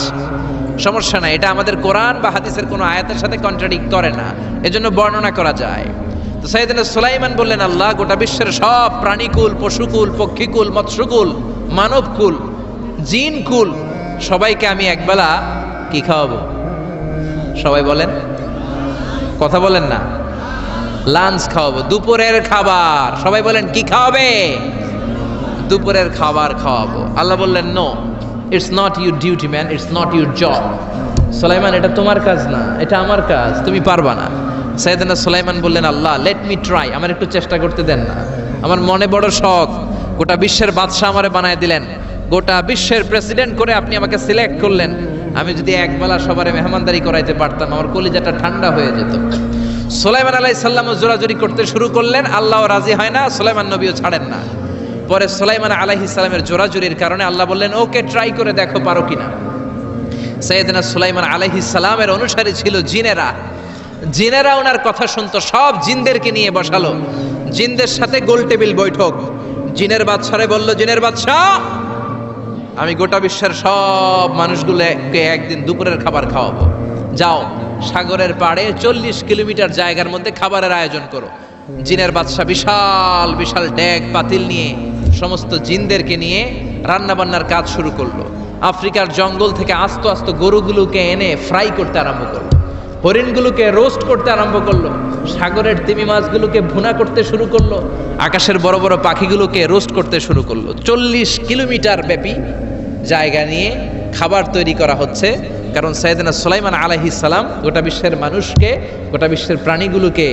সমস্যা নাই, এটা আমাদের কোরআন বা হাদিসের কোনো আয়াতের সাথে কন্ট্রাডিক্ট করে না, এজন্য বর্ণনা করা যায়। তো সাইয়েদনা সুলাইমান বললেন, আল্লাহ গোটা বিশ্বের সব প্রাণীকুল, পশুকুল, পক্ষীকুল, মৎস্যকুল, মানবকুল, জিনকুল, সবাইকে আমি একবেলা কি খাওয়াবো? সবাই বলেন, কথা বলেন না। লাঞ্চ খাওয়াবো, দুপুরের খাবার। সবাই বলেন কি খাওয়াবে? দুপুরের খাবার খাওয়াবো। আল্লাহ বললেন, no, it's not your duty man, it's not your job. Sulaiman, এটা তোমার কাজ না, এটা আমার কাজ, তুমি পারবা না। সাইয়েদনা সুলাইমান বললেন, আল্লাহ লেট মি ট্রাই, আমার একটু চেষ্টা করতে দেন না, আমার মনে বড় শখ, গোটা বিশ্বের বাদশা আমারে বানায় দিলেন, গোটা বিশ্বের প্রেসিডেন্ট করে আপনি আমাকে সিলেক্ট করলেন, আমি যদি একবেলা সবারে মেহমানদারি করাইতে পারতাম আমার কলিজাটা ঠান্ডা হয়ে যেত। সুলাইমান আলাইহিস সালামও জোরাজুরি করতে শুরু করলেন, আল্লাহও রাজি হয় না, সুলাইমান নবীও ছাড়েন না। পরে সুলাইমান আলাইহিস সালামের জোরাজুরির কারণে আল্লাহ বললেন ওকে ট্রাই করে দেখো পারো কিনা। সাইয়েদনা সুলাইমান আলাইহিস সালামের অনুসারী ছিল জিনেরা। জিনেরা ওনার কথা শুনতো, সব জিনদেরকে নিয়ে বসালো, জিনদের সাথে গোল টেবিল বৈঠক। জিনের বাদশারে বলল, জিনের বাদশা আমি গোটা বিশ্বের সব মানুষগুলোকে একদিন দুপুরের খাবার খাওয়াবো, যাও সাগরের পাড়ে 40 কিলোমিটার জায়গার মধ্যে খাবারের আয়োজন করো। জিনের বাদশা বিশাল বিশাল ডেক পাতিল নিয়ে সমস্ত জিনদেরকে নিয়ে রান্না বান্নার কাজ শুরু করলো। আফ্রিকার জঙ্গল থেকে আস্ত আস্ত গরুগুলোকে এনে ফ্রাই করতে আরম্ভ করলো, হরিণগুলোকে রোস্ট করতে আরম্ভ করলো, সাগরের তিমি মাছগুলোকে ভুনা করতে শুরু করলো, আকাশের বড় বড় পাখিগুলোকে রোস্ট করতে শুরু করলো। 40 কিলোমিটার ব্যাপী জায়গা নিয়ে খাবার তৈরি করা হচ্ছে, কারণ সাইয়েদনা সুলাইমান আলাইহিস সালাম গোটা বিশ্বের মানুষকে, গোটা বিশ্বের প্রাণীগুলোকে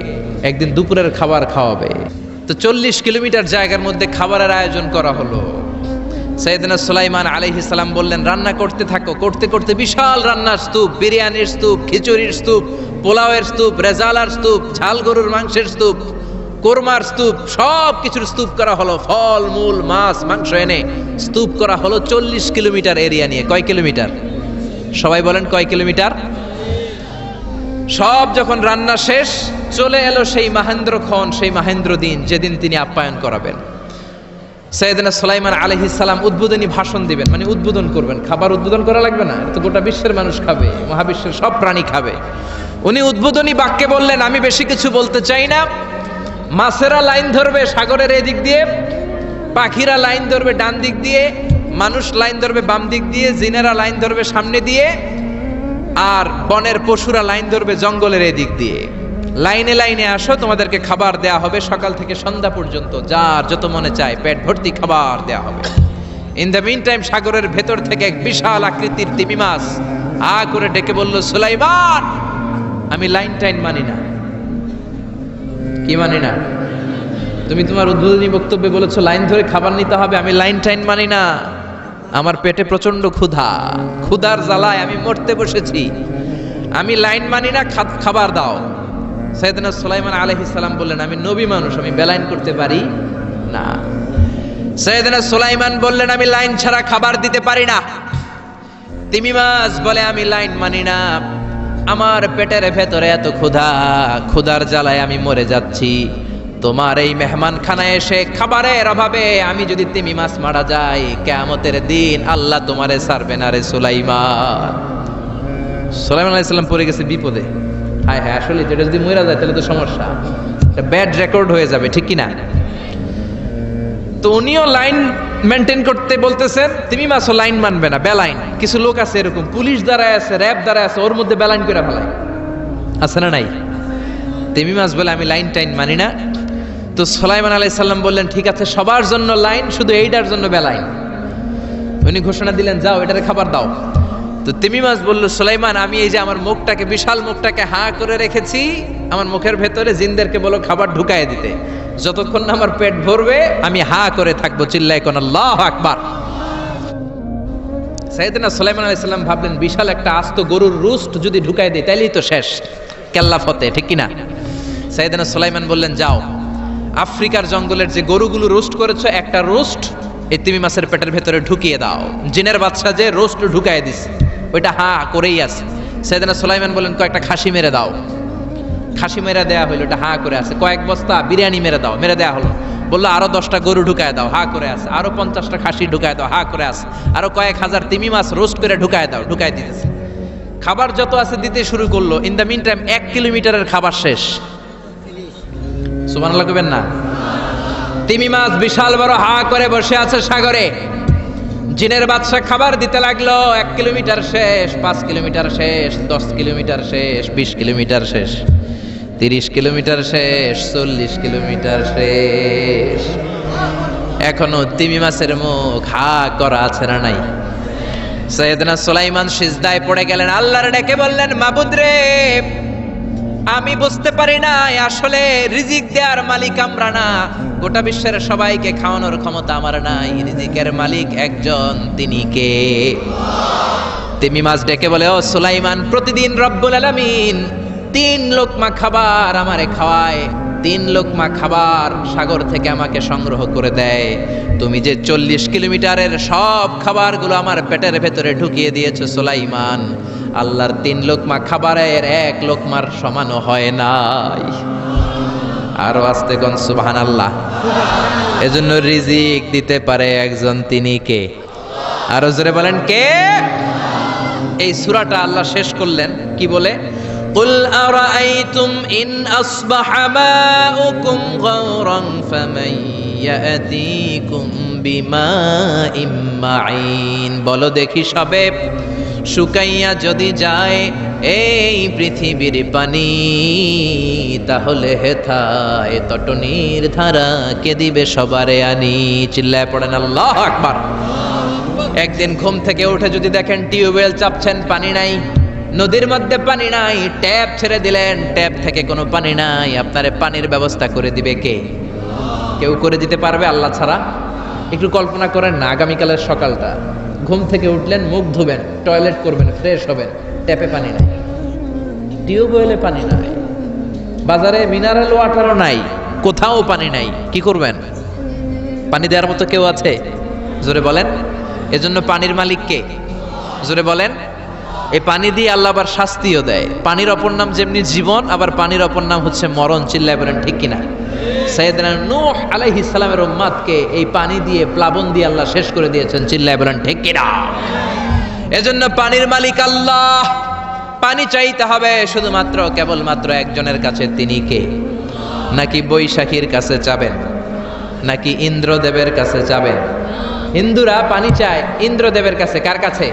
একদিন দুপুরের খাবার খাওয়াবে। তো 40 কিলোমিটার জায়গার মধ্যে খাবারের আয়োজন করা হলো। সাইয়েদনা সুলাইমান আলাইহিস সালাম বললেন রান্না করতে থাকো। করতে করতে বিশাল রান্নার স্তূপ, বিরিয়ানির স্তূপ, খিচুড়ির স্তূপ, পোলাওয়ের স্তূপ, রেজালার স্তূপ, ঝাল গরুর মাংসের স্তূপ, কোরমার স্তূপ, সব কিছুর স্তূপ করা হলো। ফল মূল মাছ মাংস এনে স্তূপ করা হলো 40 কিলোমিটার এরিয়া নিয়ে। কয় কিলোমিটার? সবাই বলেন কয় কিলোমিটার? সব যখন রান্না শেষ, চলে এলো সেই মাহেন্দ্রক্ষণ, সেই মাহেন্দ্র দিন যেদিন তিনি আপ্যায়ন করাবেন। সাইয়েদনা সুলাইমান আলাইহিস সালাম উদ্বোধনী ভাষণ দিবেন, মানে উদ্বোধন করবেন। খাবার উদ্বোধন করা লাগবে না, তো গোটা বিশ্বের মানুষ খাবে, মহাবিশ্বের সব প্রাণী খাবে। উনি উদ্বোধনী বাক্যে বললেন আমি বেশি কিছু বলতে চাই না, মাছেরা লাইন ধরবে সাগরের এদিক দিয়ে, পাখিরা লাইন ধরবে ডান দিক দিয়ে, মানুষ লাইন ধরবে বাম দিক দিয়ে, জিনেরা লাইন ধরবে সামনে দিয়ে, আর বনের পশুরা লাইন ধরবে জঙ্গলের এদিক দিয়ে। লাইনে লাইনে আসো, তোমাদেরকে খাবার দেয়া হবে সকাল থেকে সন্ধ্যা পর্যন্ত, যার যত মনে চায় পেট ভর্তি খাবার দেয়া হবে। ইন দ্য মিন টাইম সাগরের ভেতর থেকে এক বিশাল আকৃতির তিমি মাছ আ করে ডেকে বলল, সুলাইমান আমি লাইন টাইন মানি না। কি মানি না? তুমি তোমার উদ্বোধনী বক্তব্যে বলেছো লাইন ধরে খাবার নিতে হবে, আমি লাইন টাইন মানি না। আমার পেটে প্রচন্ড ক্ষুধা, ক্ষুধার জ্বালায় আমি মরতে বসেছি, আমি লাইন মানি না, খাবার দাও। সাইয়েদনা সুলাইমান আলাইহিস সালাম বললেন আমি নবী মানুষ, আমি বেলাইন করতে পারি না। সাইয়েদনা সুলাইমান বললেন আমি লাইন ছাড়া খাবার দিতে পারি না। তিমি মাছ বলে আমি লাইন মানি না, আমার পেটের ভেতরে এত ক্ষুধা, ক্ষুধার জ্বালায় আমি মরে যাচ্ছি। তোমার এই মেহমান খানায় এসে খাবারের অভাবে আমি যদি তিমি মাছ মারা যাই, কিয়ামতের দিন আল্লাহ তোমারে ছাড়বে না রে সুলাইমান। সুলাইমান আলাইহিস সালাম পড়ে গেছে বিপদে। হায় হায়, আসলে যেটা যদি মরে যায় তাহলে তো সমস্যা, ব্যাড রেকর্ড হয়ে যাবে, ঠিক কি না? তো উনিও লাইন মেনটেন করতে বলতেছেন, তিমি মাছও লাইন মানবে না, বেলাইন। কিছু লোক আছে এরকম, পুলিশ দ্বারা আছে, র্যাব দ্বারা আছে, ওর মধ্যে বেলাইন করে ফেলায়, আছে না নাই? তিমি মাছ বলে আমি লাইন টাইন মানি না। তো সুলাইমান আলাইহিস সালাম বললেন ঠিক আছে সবার জন্য লাইন, শুধু এইটার জন্য বেলাইন। উনি ঘোষণা দিলেন যাও এটারে খাবার দাও। তো তিমি মাছ বলল সুলাইমান আমি এই যে আমার মুখটাকে, বিশাল মুখটাকে হা করে রেখেছি, আমার মুখের ভেতরে জিনদেরকে বলো খাবার ঢুকায় দিতে, যতক্ষণ না আমার পেট ভরবে আমি হা করে থাকবো, চিল্লায় কোন আল্লাহু আকবার। সাইয়েদনা সুলাইমান আলাইহিস সালাম ভাবলেন বিশাল একটা আস্ত গরুর রোস্ট যদি ঢুকায় দেয় তাইলেই তো শেষ, কেল্লা ফতে, ঠিক কিনা? সাইয়েদনা সুলাইমান বললেন যাও আফ্রিকার জঙ্গলের যে গরুগুলো রোস্ট করেছো একটা রোস্ট এই তিমি মাছের পেটের ভেতরে ঢুকিয়ে দাও। জিনের বাদশা যে রোস্ট ঢুকায় দিছে ওইটা হা করেই আছে। সাইয়েদনা সুলাইমান বললেন কয়েকটা খাসি মেরে দাও। খাসি মেরে দেয়া হলো, ওটা হা করে আছে। কয়েক বস্তা বিরিয়ানি মেরে দাও, মেরে দেয়া হলো। বললো আরো 10টা গরু ঢুকায় দাও, হা করে আছে। আরো 50টা খাসি ঢুকায় দাও, হা করে আছে। আরো কয়েক হাজার তিমি মাছ রোস্ট করে ঢুকায় দাও, ঢুকায় দিতেছে। খাবার যত আছে দিতে শুরু করলো। ইন দ্য মিন টাইম 1 কিলোমিটারের খাবার শেষ। সুবহানাল্লাহ কইবেন না? তিমি মাছ বিশাল বড় হা করে বসে আছে সাগরে। জিনের বাদশা খাবার দিতে লাগলো। 1 কিলোমিটার শেষ, 5 কিলোমিটার শেষ, 10 কিলোমিটার শেষ, 20 কিলোমিটার শেষ, 30 কিলোমিটার শেষ, 40 কিলোমিটার শেষ। এখনো তিমি মাছের মুখ হা করা আছে না নাই? সাইয়েদনা সুলাইমান সিজদায় পড়ে গেলেন, আল্লাহর ডেকে বললেন মাবুদ রে আমি বুঝতে পারি না আসলে রিজিক দেওয়ার মালিক আমরা না, গোটা বিশ্বের সবাইকে খাওয়ানোর ক্ষমতা আমার নাই, রিজিকের মালিক একজন, তিনি কে? তিমি মাছ ডেকে বলে, ও সুলাইমান, প্রতিদিন রব্বুল আলামিন 3 লোকমা খাবার আমারে খাওয়ায়, 3 লোকমা খাবার সাগর থেকে আমাকে সংগ্রহ করে দেয়। তুমি যে 40 কিলোমিটারের সব খাবারগুলো আমার পেটের ভেতরে ঢুকিয়ে দিয়েছো সুলাইমান, আল্লাহর 3 লোকমা খাবারের 1 লোকমার সমানও হয় নাই। আরো আস্তে কোন সুবহানাল্লাহ। এজন্য রিজিক দিতে পারে একজন, তিনি কে? আরো জোরে বলেন কে? এই সূরাটা আল্লাহ শেষ করলেন কি বলে? قل أرأيتم إن أصبح ماؤكم غورا فمن يأتيكم بماء معين। বলো দেখি সবে, শুকাইয়া যদি যায় এই পৃথিবীর পানি, তাহলে হেথায় তটনির ধারা কে দিবে সবারে আনি। চিল্লায় পড়েন আল্লাহু আকবার। একদিন ঘুম থেকে উঠে যদি দেখেন টিউবওয়েল চাপছেন, পানি নাই, নদীর মধ্যে পানি নাই, ট্যাপ ছেড়ে দিলেন, ট্যাপ থেকে কোনো পানি নাই, আপনারে পানির ব্যবস্থা করে দিবে কে? কেউ করে দিতে পারবে আল্লাহ ছাড়া? একটু কল্পনা করেন না, আগামীকালের সকালটা, ঘুম থেকে উঠলেন, মুখ ধুবেন, টয়লেট করবেন, ফ্রেশ হবেন, ট্যাপে পানি নাই, টিউবওয়েলে পানি নাই, বাজারে মিনারেল ওয়াটারও নাই, কোথাও পানি নাই, কি করবেন? পানি দেওয়ার মতো কেউ আছে? জোরে বলেন। এজন্য পানির মালিক কে? জোরে বলেন। এই পানি দিয়ে আল্লাহ আবার শাস্তিও দেয়। পানির অপর নাম যেমনি জীবন, আবার পানির অপর নাম হচ্ছে মরণ। চিল্লায় বলেন ঠিক কিনা? সাইয়েদনা নূহ আলাইহিস সালামের উম্মতকে এই পানি দিয়ে, প্লাবন দিয়ে আল্লাহ শেষ করে দিয়েছেন। চিল্লায় বলেন ঠিক কিনা? এজন্য পানির মালিক আল্লাহ। পানি চাইতে হবে শুধুমাত্র কেবলমাত্র একজনের কাছে, তিনি কে? নাকি বৈশাখীর কাছে চাবেন? নাকি ইন্দ্রদেবের কাছে চাবেন? হিন্দুরা পানি চায় ইন্দ্রদেবের কাছে। কার কাছে?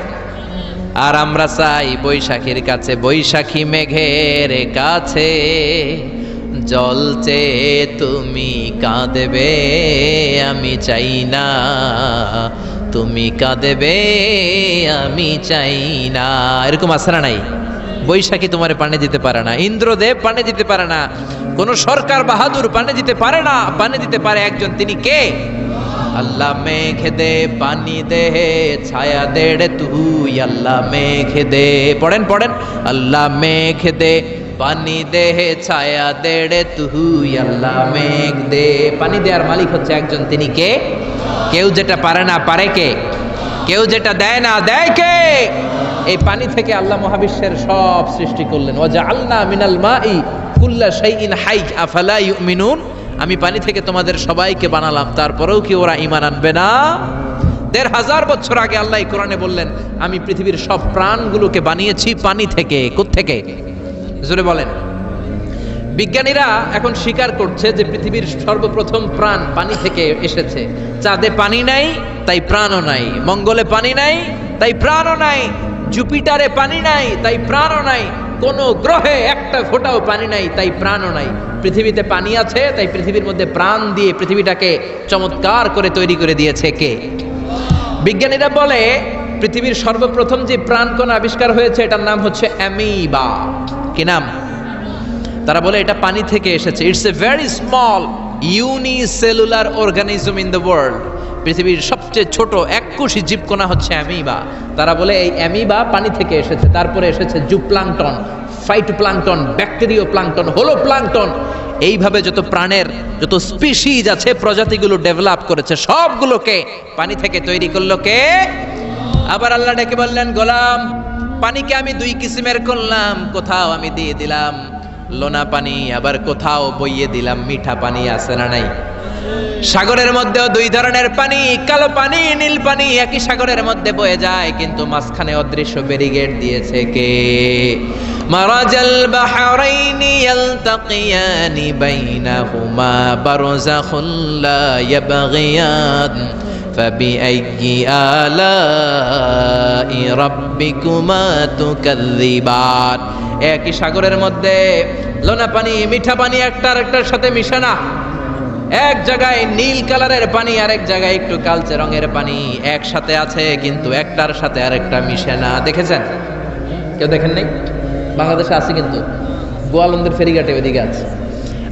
আর আমরা চাই বৈশাখীর কাছে। বৈশাখী মেঘের কাছে জল চেয়ে তুমি কাঁদবে, আমি চাই না তুমি কাঁদবে, আমি চাই না। এরকম আছে না নাই? বৈশাখী তোমারে পানি দিতে পারে না, ইন্দ্রদেব পানি দিতে পারে না, কোন সরকার বাহাদুর পানি দিতে পারে না। পানি দিতে পারে একজন, তিনি কে? আল্লাহ মেঘ দে পানি দে, ছায়া দে রে তুই, আল্লাহ মেঘ দে। পড়েন পড়েন, আল্লাহ মেঘ দে পানি দে, ছায়া দে রে তুই, আল্লাহ মেঘ দে। পানি দেওয়ার মালিক হচ্ছে একজন, তিনি কে? কেউ যেটা পারে না পারে কে? কেউ যেটা দেয় না দেয় কে? এই পানি থেকে আল্লাহ মহাবিশ্বের সব সৃষ্টি করলেন। ওয়াজআলনা মিনাল মাই কুল্লা শাইইন হাই আফালা ইউমিনুন। আমি পানি থেকে তোমাদের সবাইকে বানালাম, তারপরেও কি ওরা ঈমান আনবে না? ১৫০০ বছর আগে আল্লাহ কোরআনে বললেন, আমি পৃথিবীর সব প্রাণগুলোকে বানিয়েছি পানি থেকে। কোত্থেকে? জোরে বলেন। বিজ্ঞানীরা এখন স্বীকার করছে যে পৃথিবীর সর্বপ্রথম প্রাণ পানি থেকে এসেছে। চাঁদে পানি নাই, তাই প্রাণও নাই। মঙ্গলে পানি নাই, তাই প্রাণও নাই। জুপিটারে পানি নাই, তাই প্রাণও নাই। কোন গ্রহে একটা ফোঁটাও পানি নাই, তাই প্রাণও নাই। পৃথিবীতে পানি আছে, তাই পৃথিবীর মধ্যে প্রাণ দিয়ে পৃথিবীটাকে চমৎকার করে তৈরি করে দিয়েছে কে? বিজ্ঞানীরা বলে পৃথিবীর সর্বপ্রথম যে প্রাণকণা আবিষ্কার হয়েছে, এটার নাম হচ্ছে অ্যামিবা। কি নাম? তারা বলে এটা পানি থেকে এসেছে। It's a very small unicellular organism in the world. পৃথিবীর সবচেয়ে ছোট এককোষী জীবকণা হচ্ছে অ্যামিবা। তারা বলে এই অ্যামিবা পানি থেকে এসেছে। তারপরে এসেছে জুপ্লাঙ্কটন, ফাইটোপ্লাঙ্কটন, ব্যাকটেরিও প্লাঙ্কটন, হোলো প্লাঙ্কটন। এইভাবে যত প্রাণের যত স্পিসিজ আছে, প্রজাতিগুলো ডেভেলপ করেছে, সবগুলোকে পানি থেকে তৈরি করলো কে? আবার আল্লাহ ডেকে বললেন, গোলাম, পানিকে আমি 2 কিসিমের করলাম। কোথাও আমি দিয়ে দিলাম লোনা পানি, আবার কোথাও বইয়ে দিলাম মিঠা পানি। আছে না নাই? সাগরের মধ্যেও 2 ধরনের পানি, কালো পানি, নীল পানি একই সাগরের মধ্যে বয়ে যায়, কিন্তু মাঝখানে অদৃশ্য ব্যারিকেড দিয়েছে কে? মারাজাল বাহরাইনি ইয়ালতাকিয়ানি বাইনাহুমা বারযাখুন লা ইয়াবগিয়ান ফাবিআইয়ি আলাই রাব্বিকুমা তুকাযযিবান। একই সাগরের মধ্যে লোনা পানি, মিঠা পানি একটার একটার সাথে মিশে না। এক জায়গায় নীল কালারের পানি, আরেক জায়গায় একটু কালচে রঙের পানি একসাথে আছে, কিন্তু একটার সাথে আরেকটা মিশে না। দেখেছেন? কেউ দেখেন নাই? বাংলাদেশে আছে, কিন্তু গোয়ালন্দের ফেরিঘাটে ওইদিকে আছে।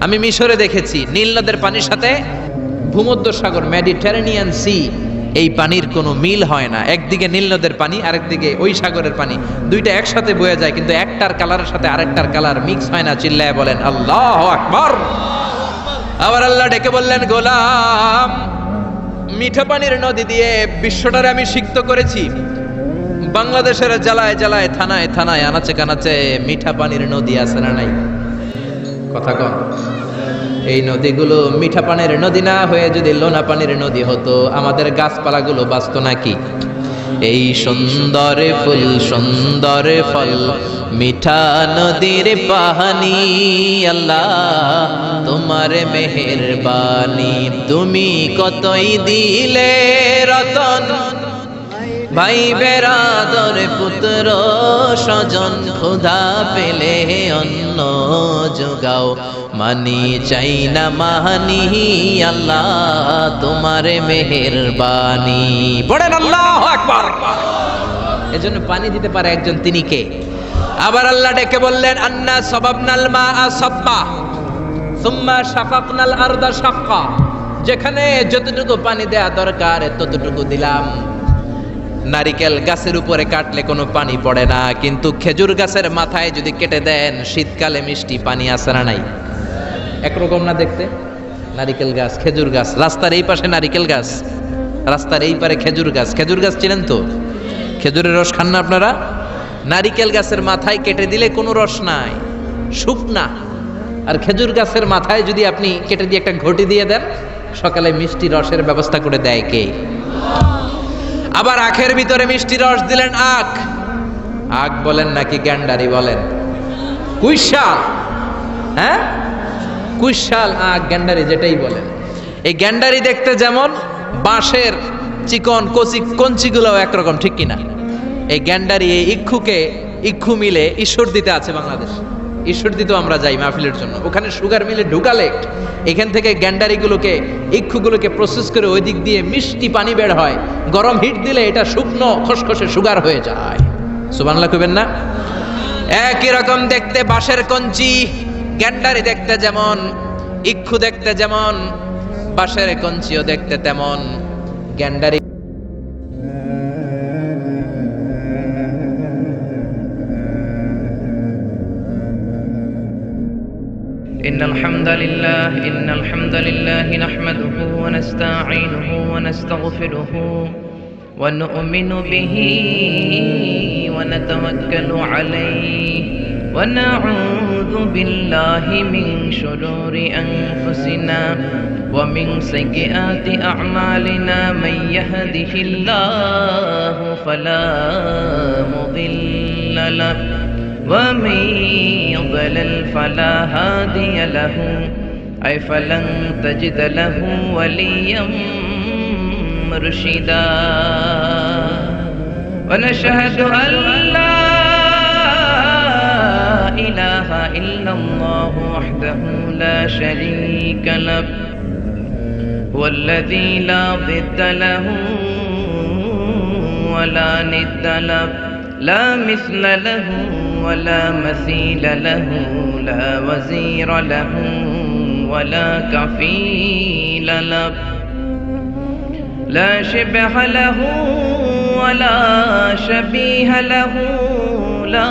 আমি মিশরে দেখেছি নীল নদের পানির সাথে ভূমধ্য সাগর, মেডিটেরেনিয়ান সি, এই পানির কোনো মিল হয় না। একদিকে নীল নদের পানি, আরেকদিকে ওই সাগরের পানি, দুইটা একসাথে বয়ে যায়, কিন্তু একটার কালারের সাথে আরেকটার কালার মিক্স হয় না। চিল্লায় বলেন আল্লাহু আকবার। আবার আল্লাহ ডেকে বললেন, গোলাম, মিঠা পানির নদী দিয়ে বিশ্বটারে আমি সিক্ত করেছি। বাংলাদেশের জেলায় জেলায়, থানায় থানায়, আনাচে কানাচে মিঠা পানির নদী আছে না নাই? কথা কন। এই নদীগুলো মিঠা পানির নদী না হয়ে যদি লোনা পানির নদী হতো, আমাদের গাছপালাগুলো বাঁচত নাকি? এই সুন্দর ফুল সুন্দর ফল মিঠা নদীর পানি, আল্লাহ তোমার মেহেরবানি। তুমি কতই দিলে রতন, ভাই বেরাদর পুত্র স্বজন, ক্ষুধা পেলে অন্ন যোগাও, মানি চাই না মানি, আল্লাহ তোমার মেহেরবানি। বলেন আল্লাহু আকবার। এজন্য পানি দিতে পারে একজন, তিনি কে? আবার আল্লাহ ডেকে বললেন, আন্না সাবাবনাল মাআ সাব্বা সুম্মা শাকাকনাল আরদা শাক্কা। যেখানে যতটুকু পানি দেয়া দরকার ততটুকু দিলাম। নারিকেল গাছের উপরে কাটলে কোনো পানি পড়ে না, কিন্তু খেজুর গাছের মাথায় যদি কেটে দেন, শীতকালে মিষ্টি পানি আসে না নাই? একরকম না দেখতে? নারিকেল গাছ, খেজুর গাছ, রাস্তার এই পাশে নারিকেল গাছ, রাস্তার এই পারে খেজুর গাছ। খেজুর গাছ চিনেন তো? খেজুরের রস খান না আপনারা? নারিকেল গাছের মাথায় কেটে দিলে কোনো রস নাই, শুকনা। আর খেজুর গাছের মাথায় যদি আপনি কেটে দিয়ে একটা ঘটি দিয়ে দেন, সকালে মিষ্টি রসের ব্যবস্থা করে দেয় কে? আবার আখের ভিতরে মিষ্টি রস দিলেন, আখ। আখ বলেন নাকি গ্যান্ডারি বলেন? কুইশাল, হ্যাঁ কুইশাল, আখ, গ্যান্ডারি যেটাই বলেন। এই গ্যান্ডারি দেখতে যেমন, বাঁশের চিকন কচি কঞ্চিগুলো একরকম, ঠিক কিনা? এই গ্যান্ডারি, এই ইক্ষু মিলে ঈশ্বর দিতে আছে বাংলাদেশ। ঈশ্বর দিতেও আমরা যাই মাহফিলের জন্য, ওখানে সুগার মিলে ঢুকালে এখান থেকে গ্যান্ডারিগুলোকে, ইক্ষুগুলোকে প্রসেস করে ওই দিক দিয়ে মিষ্টি পানি বের হয়। গরম হিট দিলে এটা শুকনো খসখসে সুগার হয়ে যায়। সুবহানাল্লাহ কইবেন না? একই রকম দেখতে বাঁশের কঞ্চি, গ্যান্ডারি দেখতে যেমন, ইক্ষু দেখতে যেমন, বাঁশের কঞ্চিও দেখতে তেমন। গ্যান্ডারি إن الحمد لله نحمده ونستعينه ونستغفره ونؤمن به ونتوكل عليه ونعوذ بالله من شرور أنفسنا ومن سيئات أعمالنا من يهده الله فلا مضل له ومن يضلل فلا هادي له أي فلن تجد له وليا مرشدا ونشهد أن لا إله إلا الله وحده لا شريك له هو الذي لا ضد له ولا ند له لا مثل له ولا مثيل له لا وزير له ولا كفيل له لا شبه له ولا شبيه له لا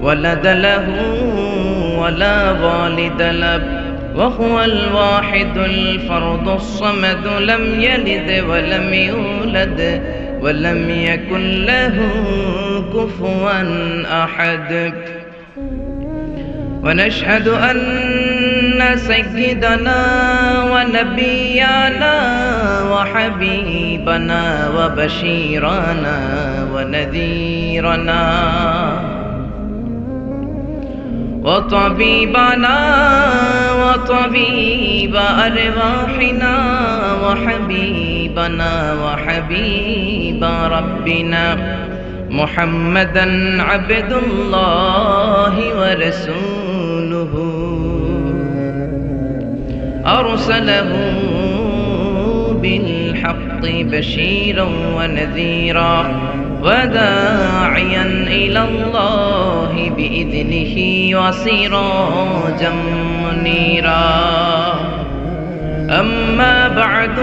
ولد له ولا والد له وهو الواحد الفرد الصمد لم يلد ولم يولد ولم يكن له كفوا أحد ونشهد أن سيدنا ونبينا وحبيبنا وبشيرنا ونذيرنا وطبيبنا وطبيب أرواحنا وحبيبنا وحبيب ربنا محمدا عبد الله ورسوله أرسله بالحق بشيرا ونذيرا وداعيا إلى الله بإذنه وسراجا منيرا أما بعد